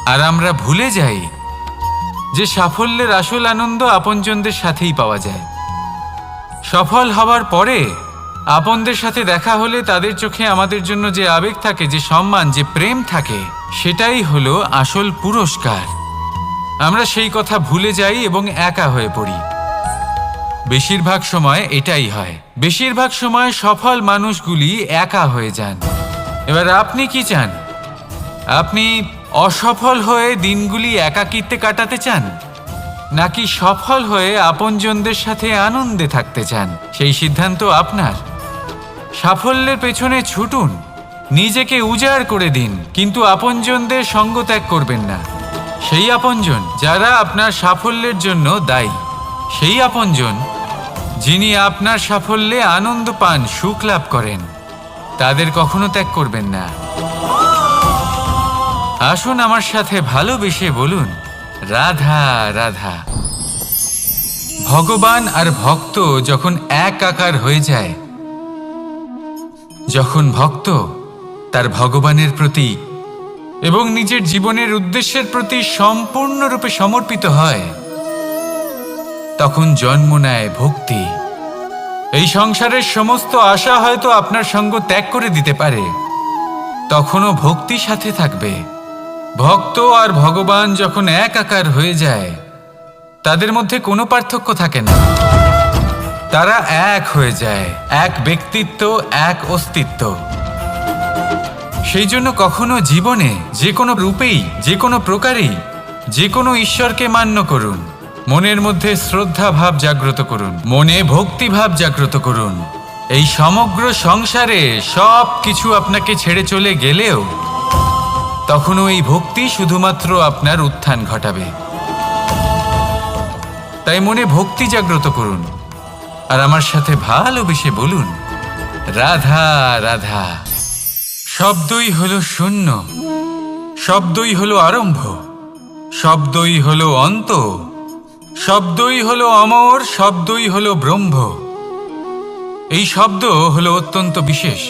আর আমরা ভুলে যাই যে সাফল্যের আসল আনন্দ আপনজনদের সাথেই পাওয়া যায়। সফল হওয়ার পরে আপনদের সাথে দেখা হলে তাদের চোখে আমাদের জন্য যে আবেগ থাকে, যে সম্মান, যে প্রেম থাকে, সেটাই হলো আসল পুরস্কার। আমরা সেই কথা ভুলে যাই এবং একা হয়ে পড়ি। বেশিরভাগ সময় এটাই হয়। বেশিরভাগ সময় সফল মানুষগুলি একা হয়ে যান। এবার আপনি কি চান? আপনি অসফল হয়ে দিনগুলি একাকিত্বে কাটাতে চান, নাকি সফল হয়ে আপনজনদের সাথে আনন্দে থাকতে চান? সেই সিদ্ধান্ত আপনার। সাফল্যের পেছনে ছুটুন, নিজেকে উজাড় করে দিন, কিন্তু আপনজনদের সঙ্গ ত্যাগ করবেন না। সেই আপনজন যারা আপনার সাফল্যের জন্য দায়ী, সেই আপনজন যিনি আপনার সাফল্যে আনন্দ পান, সুখ লাভ করেন, তাদের কখনো ত্যাগ করবেন না। আসুন আমার সাথে ভালোবেসে বলুন, রাধা রাধা। ভগবান আর ভক্ত যখন একাকার হয়ে যায়, যখন ভক্ত তার ভগবানের প্রতি এবং নিজের জীবনের উদ্দেশ্যের প্রতি সম্পূর্ণরূপে সমর্পিত হয়, তখন জন্ম নেয় ভক্তি। এই সংসারের সমস্ত আশা হয়তো আপনার সঙ্গ ত্যাগ করে দিতে পারে, তখনও ভক্তি সাথে থাকবে। ভক্ত আর ভগবান যখন একাকার হয়ে যায়, তাদের মধ্যে কোনো পার্থক্য থাকে না। তারা এক হয়ে যায়, এক ব্যক্তিত্ব, এক অস্তিত্ব। সেই জন্য কখনো জীবনে যে কোনো রূপেই, যে কোনো প্রকারেই, যে কোনো ঈশ্বরকে মান্য করুন। মনের মধ্যে শ্রদ্ধা ভাব জাগ্রত করুন, মনে ভক্তি ভাব জাগ্রত করুন। এই সমগ্র সংসারে সব কিছু আপনাকে ছেড়ে চলে গেলেও তখনও এই ভক্তি শুধুমাত্র আপনার উত্থান ঘটাবে। তাই মনে ভক্তি জাগ্রত করুন আর আমার সাথে ভালোবেসে বলুন, রাধা রাধা। শব্দই হলো শূন্য, শব্দই হলো আরম্ভ, শব্দই হলো অন্ত, শব্দই হলো অমর, শব্দই হলো ব্রহ্ম। এই শব্দ হলো অত্যন্ত বিশেষ।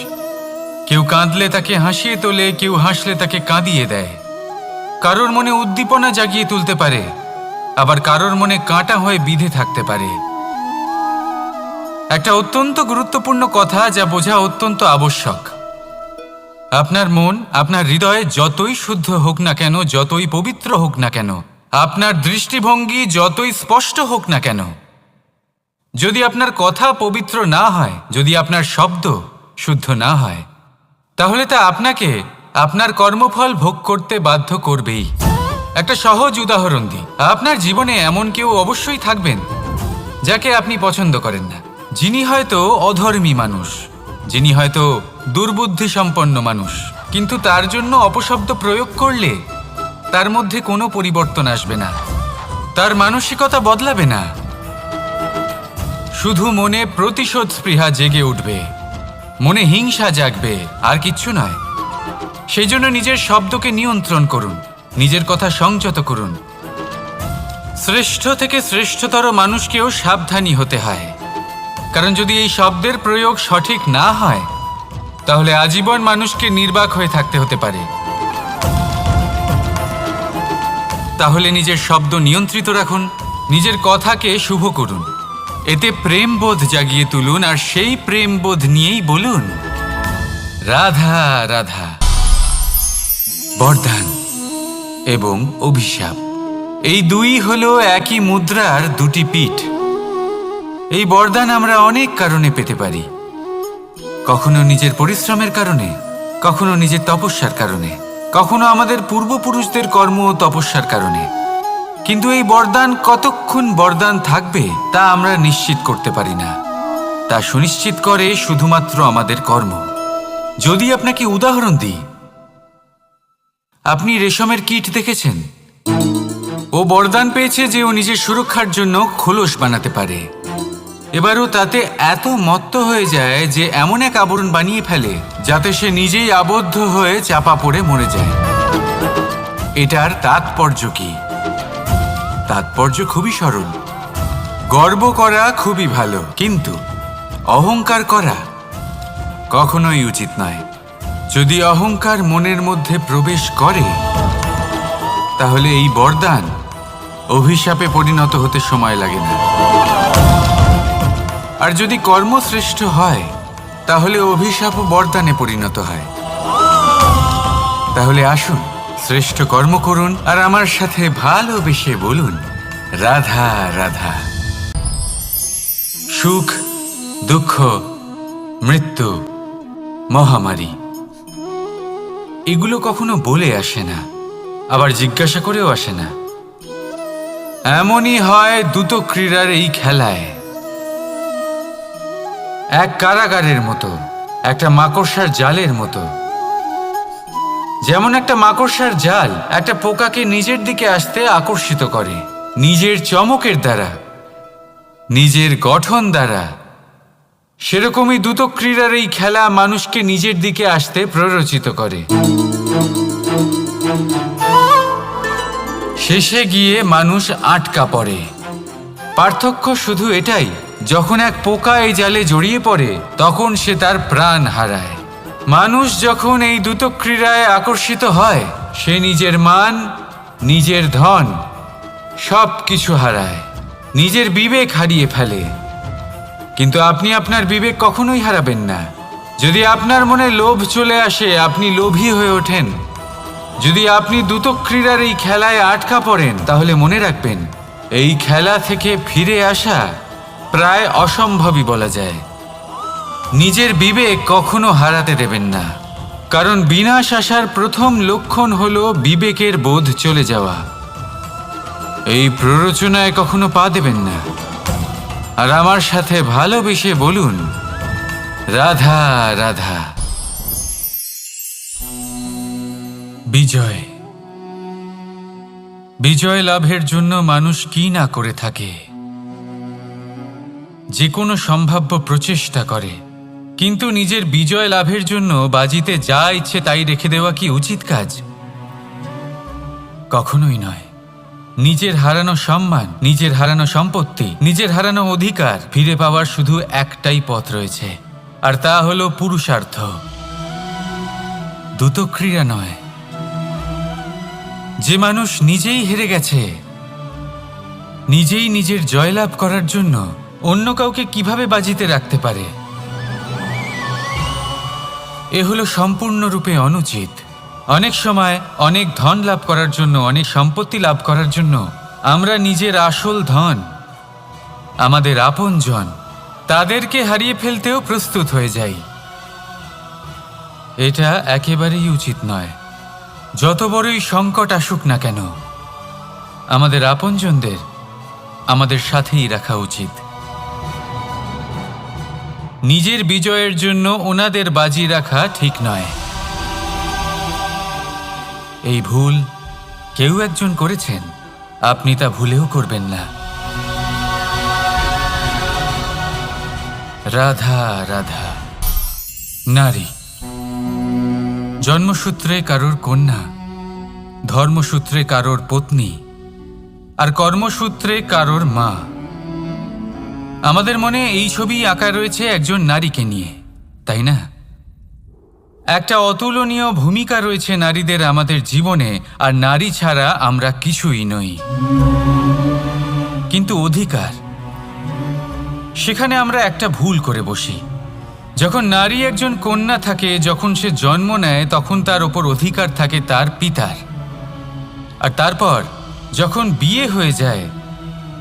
কেউ কাঁদলে তাকে হাসিয়ে তোলে, কেউ হাসলে তাকে কাঁদিয়ে দেয়। কারোর মনে উদ্দীপনা জাগিয়ে তুলতে পারে, আবার কারোর মনে কাঁটা হয়ে বিঁধে থাকতে পারে। একটা অত্যন্ত গুরুত্বপূর্ণ কথা যা বোঝা অত্যন্ত আবশ্যক। আপনার মন, আপনার হৃদয় যতই শুদ্ধ হোক না কেন, যতই পবিত্র হোক না কেন, আপনার দৃষ্টিভঙ্গি যতই স্পষ্ট হোক না কেন, যদি আপনার কথা পবিত্র না হয়, যদি আপনার শব্দ শুদ্ধ না হয়, তাহলে তা আপনাকে আপনার কর্মফল ভোগ করতে বাধ্য করবেই। একটা সহজ উদাহরণ দিই। আপনার জীবনে এমন কেউ অবশ্যই থাকবেন যাকে আপনি পছন্দ করেন না, যিনি হয়তো অধর্মী মানুষ, যিনি হয়তো দুর্বুদ্ধি সম্পন্ন মানুষ, কিন্তু তার জন্য অপশব্দ প্রয়োগ করলে তার মধ্যে কোনো পরিবর্তন আসবে না, তার মানসিকতা বদলাবে না, শুধু মনে প্রতিশোধ স্পৃহা জেগে উঠবে, মনে হিংসা জাগবে, আর কিচ্ছু নয়। সেই জন্য নিজের শব্দকে নিয়ন্ত্রণ করুন, নিজের কথা সংযত করুন। শ্রেষ্ঠ থেকে শ্রেষ্ঠতর মানুষকেও সাবধানী হতে হয়, কারণ যদি এই শব্দের প্রয়োগ সঠিক না হয়, তাহলে আজীবন মানুষকে নির্বাক হয়ে থাকতে হতে পারে। তাহলে নিজের শব্দ নিয়ন্ত্রিত রাখুন, নিজের কথাকে শুভ করুন, এতে প্রেমবোধ জাগিয়ে তুলুন, আর সেই প্রেমবোধ নিয়েই বলুন, রাধা রাধা। বরদান এবং অভিশাপ, এই দুই হলো একই মুদ্রার দুটি পিঠ। এই বরদান আমরা অনেক কারণে পেতে পারি। কখনো নিজের পরিশ্রমের কারণে, কখনো নিজের তপস্যার কারণে, কখনো আমাদের পূর্বপুরুষদের কর্ম ও তপস্যার কারণে। কিন্তু এই বরদান কতক্ষণ বরদান থাকবে তা আমরা নিশ্চিত করতে পারি না। তা সুনিশ্চিত করে শুধুমাত্র আমাদের কর্ম। যদি আপনাকে উদাহরণ দিই, আপনি রেশমের কীট দেখেছেন? ও বরদান পেয়েছে যে ও নিজের সুরক্ষার জন্য খোলস বানাতে পারে। এবারও তাতে এত মত্ত হয়ে যায় যে এমন এক আবরণ বানিয়ে ফেলে যাতে সে নিজেই আবদ্ধ হয়ে চাপা পড়ে মরে যায়। এটার তাৎপর্য কি? তাৎপর্য খুবই সরল। গর্ব করা খুবই ভালো, কিন্তু অহংকার করা কখনোই উচিত নয়। যদি অহংকার মনের মধ্যে প্রবেশ করে, তাহলে এই বরদান অভিশাপে পরিণত হতে সময় লাগে না। আর যদি কর্মশ্রেষ্ঠ হয়, তাহলে অভিশাপ ও বরদানে পরিণত হয়। তাহলে আসুন শ্রেষ্ঠ কর্ম করুন আর আমার সাথে ভালোবেসে বলুন, রাধা রাধা। সুখ, দুঃখ, মৃত্যু, মহামারী, এগুলো কখনো বলে আসে না, আবার জিজ্ঞাসা করেও আসে না। এমনই হয় দ্রুত ক্রীড়ার এই খেলায়। এক কারাগারের মতো, একটা মাকড়সার জালের মতো। যেমন একটা মাকড়সার জাল একটা পোকাকে নিজের দিকে আসতে আকর্ষিত করে, নিজের চমকের দ্বারা, নিজের গঠন দ্বারা সেরকমই দ্রুত ক্রীড়ার এই খেলা মানুষকে নিজের দিকে আসতে প্ররোচিত করে। শেষে গিয়ে মানুষ আটকা পড়ে। পার্থক্য শুধু এটাই, যখন এক পোকা এই জালে জড়িয়ে পড়ে তখন সে তার প্রাণ হারায়। মানুষ যখন এই দ্রুত ক্রীড়ায় আকর্ষিত হয়, সে নিজের মান, নিজের ধন সব কিছু হারায়, নিজের বিবেক হারিয়ে ফেলে। কিন্তু আপনি আপনার বিবেক কখনোই হারাবেন না। যদি আপনার মনে লোভ চলে আসে, আপনি লোভী হয়ে ওঠেন। যদি আপনি দ্রুত ক্রীড়ার এই খেলায় আটকা পড়েন, তাহলে মনে রাখবেন, এই খেলা থেকে ফিরে আসা প্রায় অসম্ভবই বলা যায়। নিজের বিবেক কখনো হারাতে দেবেন না, কারণ বিনাশ আসার প্রথম লক্ষণ হলো বিবেকের বোধ চলে যাওয়া। এই প্ররোচনায় কখনো পা দেবেন না। আর আমার সাথে ভালোবেসে বলুন, রাধা রাধা। বিজয়। বিজয় লাভের জন্য মানুষ কি না করে থাকে, যে কোনো সম্ভাব্য প্রচেষ্টা করে। কিন্তু নিজের বিজয় লাভের জন্য বাজিতে যা ইচ্ছে তাই রেখে দেওয়া কি উচিত কাজ? কখনোই নয়। নিজের হারানো সম্মান, নিজের হারানো সম্পত্তি, নিজের হারানো অধিকার ফিরে পাওয়ার শুধু একটাই পথ রয়েছে, আর তা হলো পুরুষার্থ, দ্রুত ক্রীড়া নয়। যে মানুষ নিজেই হেরে গেছে, নিজেই নিজের জয়লাভ করার জন্য অন্য কাউকে কিভাবে বাজিতে রাখতে পারে? এ হলো সম্পূর্ণরূপে অনুচিত। অনেক সময় অনেক ধন লাভ করার জন্য, অনেক সম্পত্তি লাভ করার জন্য আমরা নিজের আসল ধন, আমাদের আপনজন, তাদেরকে হারিয়ে ফেলতেও প্রস্তুত হয়ে যাই। এটা একেবারেই উচিত নয়। যত বড়ই সংকট আসুক না কেন, আমাদের আপনজনদের আমাদের সাথেই রাখা উচিত। নিজের বিজয়ের জন্য ওনাদের বাজি রাখা ঠিক নয়। এই ভুল কেউ একজন করেছেন, আপনি তা ভুলেও করবেন না। রাধা রাধা। নারী জন্মসূত্রে কারোর কন্যা, ধর্মসূত্রে কারোর পত্নী, আর কর্মসূত্রে কারোর মা। আমাদের মনে এই ছবি আঁকা রয়েছে একজন নারীকে নিয়ে, তাই না? একটা অতুলনীয় ভূমিকা রয়েছে নারীদের আমাদের জীবনে, আর নারী ছাড়া আমরা কিছুই নই। কিন্তু অধিকার, সেখানে আমরা একটা ভুল করে বসি। যখন নারী একজন কন্যা থাকে, যখন সে জন্ম নেয়, তখন তার ওপর অধিকার থাকে তার পিতার। আর তারপর যখন বিয়ে হয়ে যায়,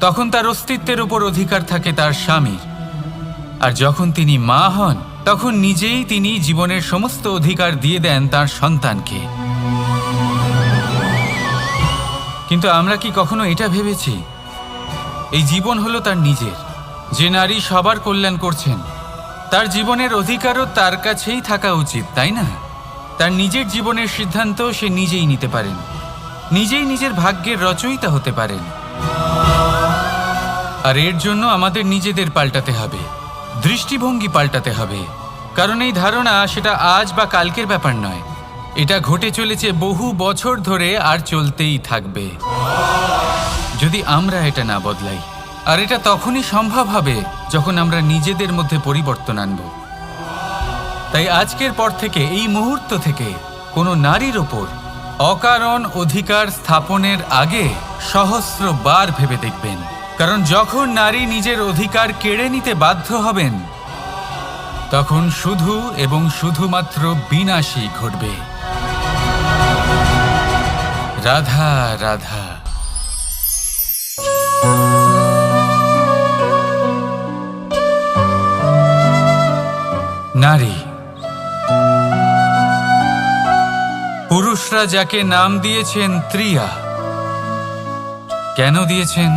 তখন তার অস্তিত্বের ওপর অধিকার থাকে তার স্বামীর। আর যখন তিনি মা হন, তখন নিজেই তিনি জীবনের সমস্ত অধিকার দিয়ে দেন তার সন্তানকে। কিন্তু আমরা কি কখনো এটা ভেবেছি, এই জীবন হলো তার নিজের? যে নারী সবার কল্যাণ করছেন, তার জীবনের অধিকারও তার কাছেই থাকা উচিত, তাই না? তার নিজের জীবনের সিদ্ধান্ত সে নিজেই নিতে পারেন, নিজেই নিজের ভাগ্যের রচয়িতা হতে পারেন। আর এর জন্য আমাদের নিজেদের পাল্টাতে হবে, দৃষ্টিভঙ্গি পাল্টাতে হবে। কারণ এই ধারণা সেটা আজ বা কালকের ব্যাপার নয়, এটা ঘটে চলেছে বহু বছর ধরে, আর চলতেই থাকবে যদি আমরা এটা না বদলাই। আর এটা তখনই সম্ভব হবে যখন আমরা নিজেদের মধ্যে পরিবর্তন আনব। তাই আজকের পর থেকে, এই মুহূর্ত থেকে, কোনো নারীর ওপর অকারণ অধিকার স্থাপনের আগে সহস্রবার ভেবে দেখবেন। কারণ যখন নারী নিজের অধিকার কেড়ে নিতে বাধ্য হবেন, তখন শুধু এবং শুধুমাত্র বিনাশই ঘটবে। রাধা রাধা। নারী, পুরুষরা যাকে নাম দিয়েছেন ত্রিয়া, কেন দিয়েছেন,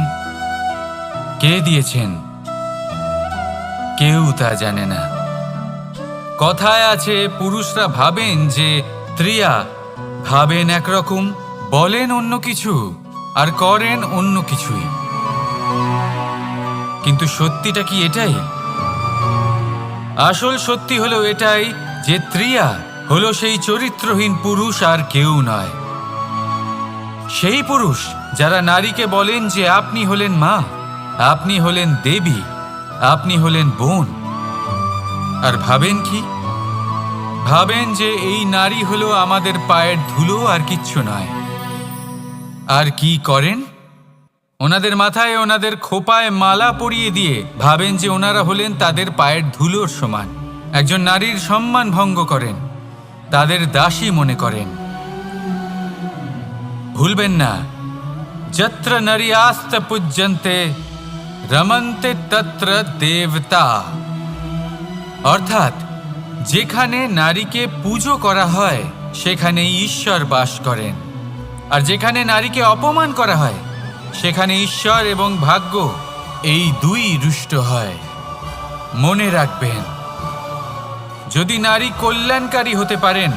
কে দিয়েছেন, কেউ তা জানে না। কথায় আছে, পুরুষরা ভাবেন যে ত্রিয়া, ভাবেন একরকম, বলেন অন্য কিছু, আর করেন অন্য কিছুই। কিন্তু সত্যিটা কি এটাই? আসল সত্যি হলো এটাই যে ত্রিয়া হলো সেই চরিত্রহীন পুরুষ আর কেউ নয়। সেই পুরুষ যারা নারীকে বলেন যে আপনি হলেন মা, আপনি হলেন দেবী, আপনি হলেন বোন। আর ভাবেন কি? ভাবেন যে এই নারী হলো আমাদের পায়ের ধুলো আর কিচ্ছু নয়। আর কি করেন? ওনাদের মাথায় ওনাদের খোপায় মালা পরিয়ে দিয়ে ভাবেন যে ওনারা হলেন তাদের পায়ের ধুলোর সমান। একজন নারীর সম্মান ভঙ্গ করেন, তাদের দাসী মনে করেন। ভুলবেন না, যত্র নারী আস্ত পূজ্যন্তে রমন্তে তত্র দেবতা। অর্থাৎ যেখানে নারীকে পুজো করা হয় সেখানে ঈশ্বর বাস করেন, আর যেখানে নারীকে অপমান করা হয় সেখানে ঈশ্বর এবং ভাগ্য এই দুই রুষ্ট হয়। মনে রাখবেন, যদি নারী কল্যাণকারী হতে পারেন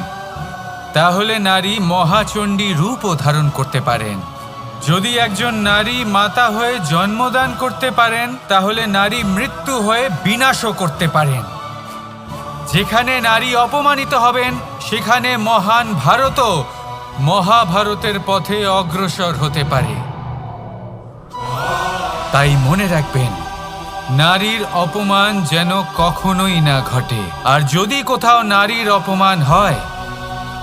তাহলে নারী মহাচণ্ডী রূপও ধারণ করতে পারেন। যদি একজন নারী মাতা হয়ে জন্মদান করতে পারেন তাহলে নারী মৃত্যু হয়ে বিনাশও করতে পারেন। যেখানে নারী অপমানিত হবেন সেখানে মহান ভারতও মহাভারতের পথে অগ্রসর হতে পারে। তাই মনে রাখবেন, নারীর অপমান যেন কখনোই না ঘটে। আর যদি কোথাও নারীর অপমান হয়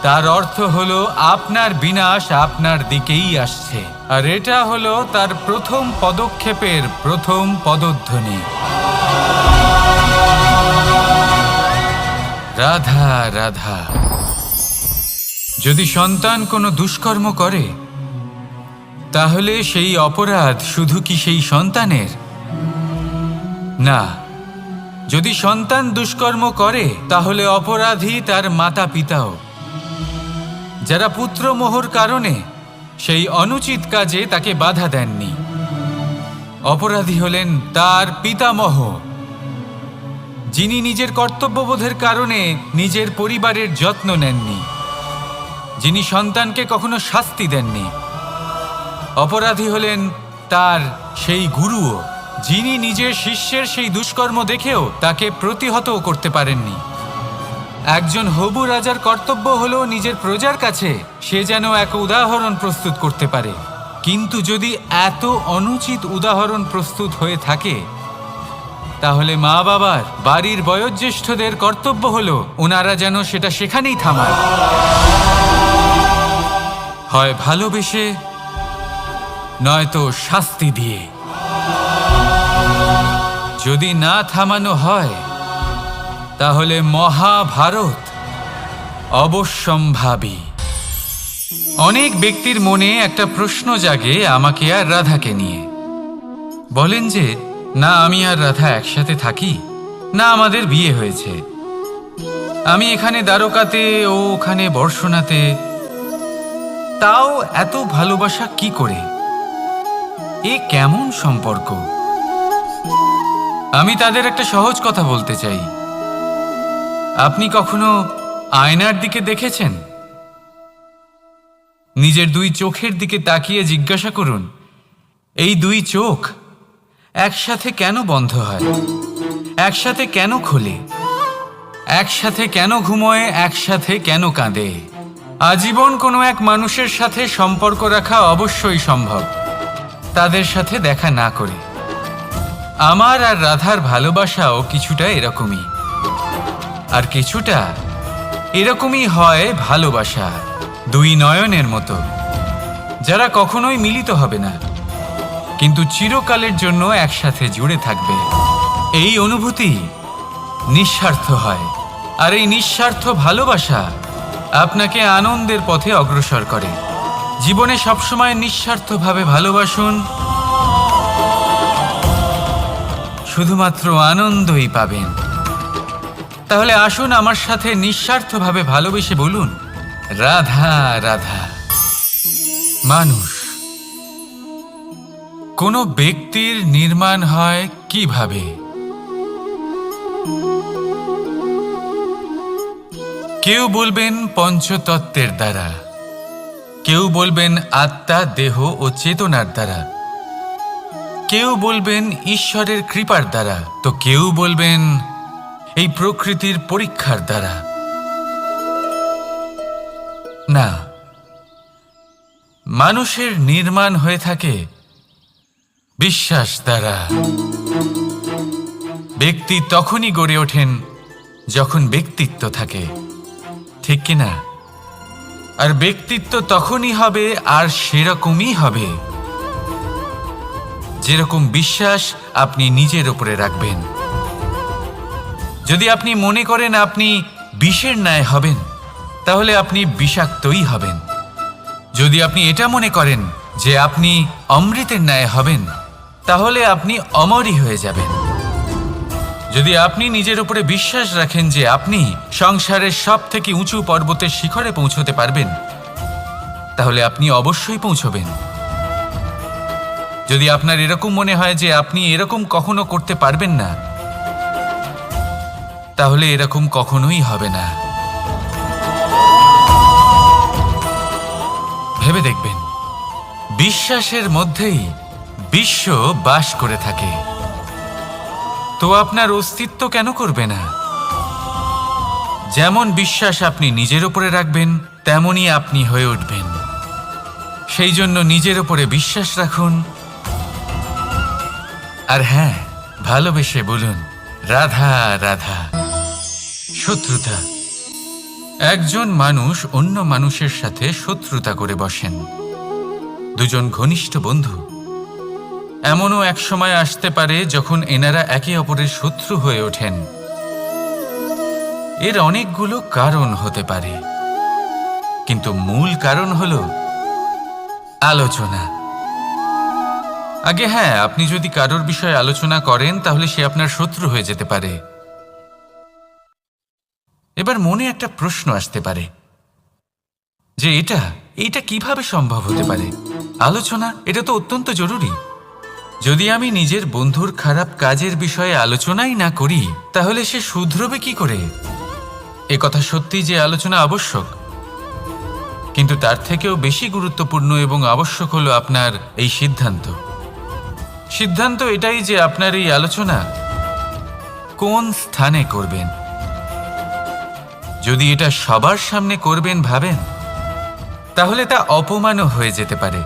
তার অর্থ হলো আপনার বিনাশ আপনার দিকেই আসছে। আর এটা হলো তার প্রথম পদক্ষেপের প্রথম পদধ্বনি। রাধা রাধা। যদি সন্তান কোনো দুষ্কর্ম করে তাহলে সেই অপরাধ শুধু কি সেই সন্তানের? না, যদি সন্তান দুষ্কর্ম করে তাহলে অপরাধী তার মাতা পিতাও, যারা পুত্রমোহর কারণে সেই অনুচিত কাজে তাকে বাধা দেননি। অপরাধী হলেন তার পিতামহ, যিনি নিজের কর্তব্যবোধের কারণে নিজের পরিবারের যত্ন নেননি, যিনি সন্তানকে কখনো শাস্তি দেননি। অপরাধী হলেন তার সেই গুরুও, যিনি নিজের শিষ্যের সেই দুষ্কর্ম দেখেও তাকে প্রতিহতও করতে পারেননি। একজন হবু রাজার কর্তব্য হলো নিজের প্রজার কাছে সে যেন এক উদাহরণ প্রস্তুত করতে পারে। কিন্তু যদি এত অনুচিত উদাহরণ প্রস্তুত হয়ে থাকে তাহলে মা বাবার, বাড়ির বয়োজ্যেষ্ঠদের কর্তব্য হলো ওনারা যেন সেটা সেখানেই থামান, হয় ভালোবেসে নয়তো শাস্তি দিয়ে। যদি না থামানো হয় তাহলে মহাভারত অবশ্যম্ভাবী। অনেক ব্যক্তির মনে একটা প্রশ্ন জাগে আমাকে আর রাধাকে নিয়ে। বলেন যে না আমি আর রাধা একসাথে থাকি, না আমাদের বিয়ে হয়েছে, আমি এখানে দ্বারকাতে ও ওখানে বর্ষণাতে, তাও এত ভালোবাসা কি করে? এ কেমন সম্পর্ক? আমি তাদের একটা সহজ কথা বলতে চাই। আপনি কখনো আয়নার দিকে দেখেছেন? নিজের দুই চোখের দিকে তাকিয়ে জিজ্ঞাসা করুন, এই দুই চোখ একসাথে কেন বন্ধ হয়, একসাথে কেন খোলে, একসাথে কেন ঘুমোয়, একসাথে কেন কাঁদে? আজীবন কোনো এক মানুষের সাথে সম্পর্ক রাখা অবশ্যই সম্ভব, তাদের সাথে দেখা না করে। আমার আর রাধার ভালোবাসাও কিছুটা এরকমই, আর কিছুটা এরকমই হয় ভালোবাসা দুই নয়নের মতো, যারা কখনোই মিলিত হবে না কিন্তু চিরকালের জন্য একসাথে জুড়ে থাকবে। এই অনুভূতি নিঃস্বার্থ হয়, আর এই নিঃস্বার্থ ভালোবাসা আপনাকে আনন্দের পথে অগ্রসর করে। জীবনে সবসময় নিঃস্বার্থভাবে ভালোবাসুন, শুধুমাত্র আনন্দই পাবেন। তাহলে আসুন আমার সাথে নিঃস্বার্থভাবে ভালোবেসে বলুন, রাধা রাধা। মানুষ, কোনো ব্যক্তির নির্মাণ হয় কিভাবে? কেউ বলবেন পঞ্চতত্ত্বের দ্বারা, কেউ বলবেন আত্মা, দেহ ও চেতনার দ্বারা, কেউ বলবেন ঈশ্বরের কৃপার দ্বারা, তো কেউ বলবেন এই প্রকৃতির পরীক্ষার দ্বারা। না, মানুষের নির্মাণ হয়ে থাকে বিশ্বাস দ্বারা। ব্যক্তি তখনই গড়ে ওঠেন যখন ব্যক্তিত্ব থাকে, ঠিক কিনা? আর ব্যক্তিত্ব তখনই হবে আর সেরকমই হবে যেরকম বিশ্বাস আপনি নিজের উপরে রাখবেন। যদি আপনি মনে করেন আপনি বিষের ন্যায় হবেন, তাহলে আপনি বিষাক্তই হবেন। যদি আপনি এটা মনে করেন যে আপনি অমৃতের ন্যায় হবেন, তাহলে আপনি অমরই হয়ে যাবেন। যদি আপনি নিজের উপরে বিশ্বাস রাখেন যে আপনি সংসারের সব থেকে উঁচু পর্বতের শিখরে পৌঁছতে পারবেন, তাহলে আপনি অবশ্যই পৌঁছবেন। যদি আপনার এরকম মনে হয় যে আপনি এরকম কখনো করতে পারবেন না, তাহলে এরকম কখনোই হবে না। ভেবে দেখবেন, বিশ্বাসের মধ্যেই বিশ্ব বাস করে থাকে। তো আপনার অস্তিত্ব কেন করবে না? যেমন বিশ্বাস আপনি নিজের উপরে রাখবেন, তেমনই আপনি হয়ে উঠবেন। সেই জন্য নিজের উপরে বিশ্বাস রাখুন। আর হ্যাঁ, ভালোবেসে বলুন রাধা রাধা। শত্রুতা। একজন মানুষ অন্য মানুষের সাথে শত্রুতা করে বসেন, দুজন ঘনিষ্ঠ বন্ধু। এমনও এক সময় আসতে পারে যখন এনারা একে অপরের শত্রু হয়ে ওঠেন। এর অনেকগুলো কারণ হতে পারে, কিন্তু মূল কারণ হলো আলোচনা। আগে হ্যাঁ, আপনি যদি কারোর বিষয়ে আলোচনা করেন তাহলে সে আপনার শত্রু হয়ে যেতে পারে। এবার মনে একটা প্রশ্ন আসতে পারে যে এটা কিভাবে সম্ভব হতে পারে? আলোচনা, এটা তো অত্যন্ত জরুরি। যদি আমি নিজের বন্ধুর খারাপ কাজের বিষয়ে আলোচনাই না করি, তাহলে সে শুধরবে কি করে? এ কথা সত্যি যে আলোচনা আবশ্যক, কিন্তু তার থেকেও বেশি গুরুত্বপূর্ণ এবং আবশ্যক হলো আপনার এই সিদ্ধান্ত। সিদ্ধান্ত এটাই যে আপনার এই আলোচনা কোন স্থানে করবেন। যদি এটা সবার সামনে করবেন ভাবেন, তাহলে তা অপমানও হয়ে যেতে পারে।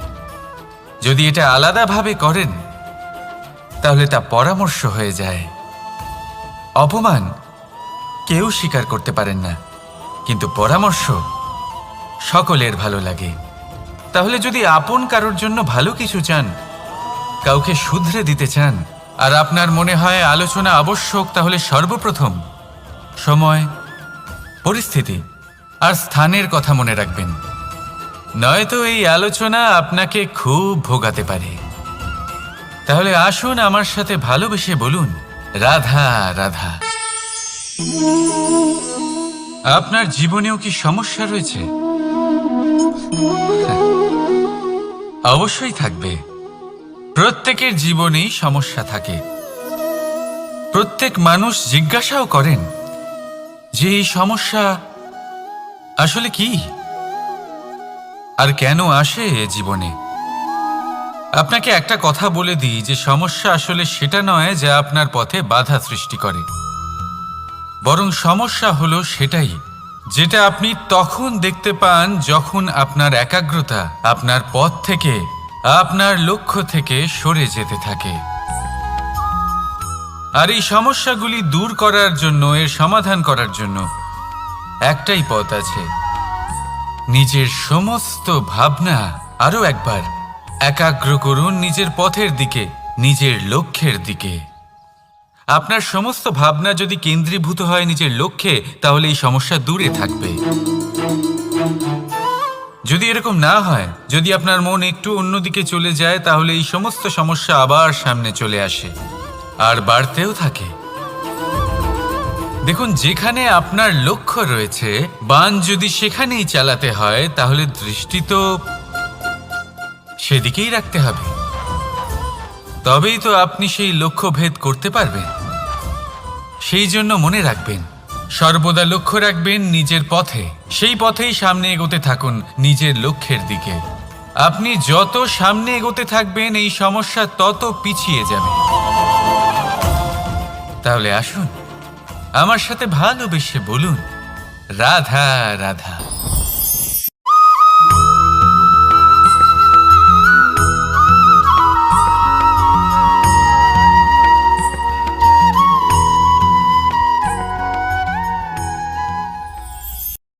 যদি এটা আলাদাভাবে করেন, তাহলে তা পরামর্শ হয়ে যায়। অপমান কেউ স্বীকার করতে পারেন না, কিন্তু পরামর্শ সকলের ভালো লাগে। তাহলে যদি আপন কারোর জন্য ভালো কিছু চান, কাউকে শুধরে দিতে চান, আর আপনার মনে হয় আলোচনা আবশ্যক, তাহলে সর্বপ্রথম সময়, পরিস্থিতি আর স্থানের কথা মনে রাখবেন। নয়তো এই আলোচনা আপনাকে খুব ভোগাতে পারে। তাহলে আসুন আমার সাথে ভালোবেসে বলুন রাধা রাধা। আপনার জীবনেও কি সমস্যা রয়েছে? অবশ্যই থাকবে। প্রত্যেকের জীবনেই সমস্যা থাকে। প্রত্যেক মানুষ জিজ্ঞাসাও করেন যে এই সমস্যা আসলে কি আর কেন আসে এ জীবনে। আপনাকে একটা কথা বলে দিই যে সমস্যা আসলে সেটা নয় যা আপনার পথে বাধা সৃষ্টি করে, বরং সমস্যা হলো সেটাই যেটা আপনি তখন দেখতে পান যখন আপনার একাগ্রতা আপনার পথ থেকে, আপনার লক্ষ্য থেকে সরে যেতে থাকে। আর এই সমস্যাগুলি দূর করার জন্য, এর সমাধান করার জন্য একটাই পথ আছে। নিজের সমস্ত ভাবনা আরো একবার একাগ্র করুন নিজের পথের দিকে, নিজের লক্ষ্যের দিকে। আপনার সমস্ত ভাবনা যদি কেন্দ্রীভূত হয় নিজের লক্ষ্যে, তাহলে এই সমস্যা দূরে থাকবে। যদি এরকম না হয়, যদি আপনার মন একটু অন্যদিকে চলে যায়, তাহলে এই সমস্ত সমস্যা আবার সামনে চলে আসে আর বাড়তেও থাকে। দেখুন, যেখানে আপনার লক্ষ্য রয়েছে, বান যদি সেখানেই চালাতে হয়, তাহলে দৃষ্টি তো সেদিকেই রাখতে হবে। তবেই তো আপনি সেই লক্ষ্য ভেদ করতে পারবেন। সেই জন্য মনে রাখবেন, সর্বদা লক্ষ্য রাখবেন নিজের পথে, সেই পথেই সামনে এগোতে থাকুন নিজের লক্ষ্যের দিকে। আপনি যত সামনে এগোতে থাকবেন, এই সমস্যা তত পিছিয়ে যাবে। তাহলে আসুন আমার সাথে ভালোবেসে বলুন রাধা রাধা।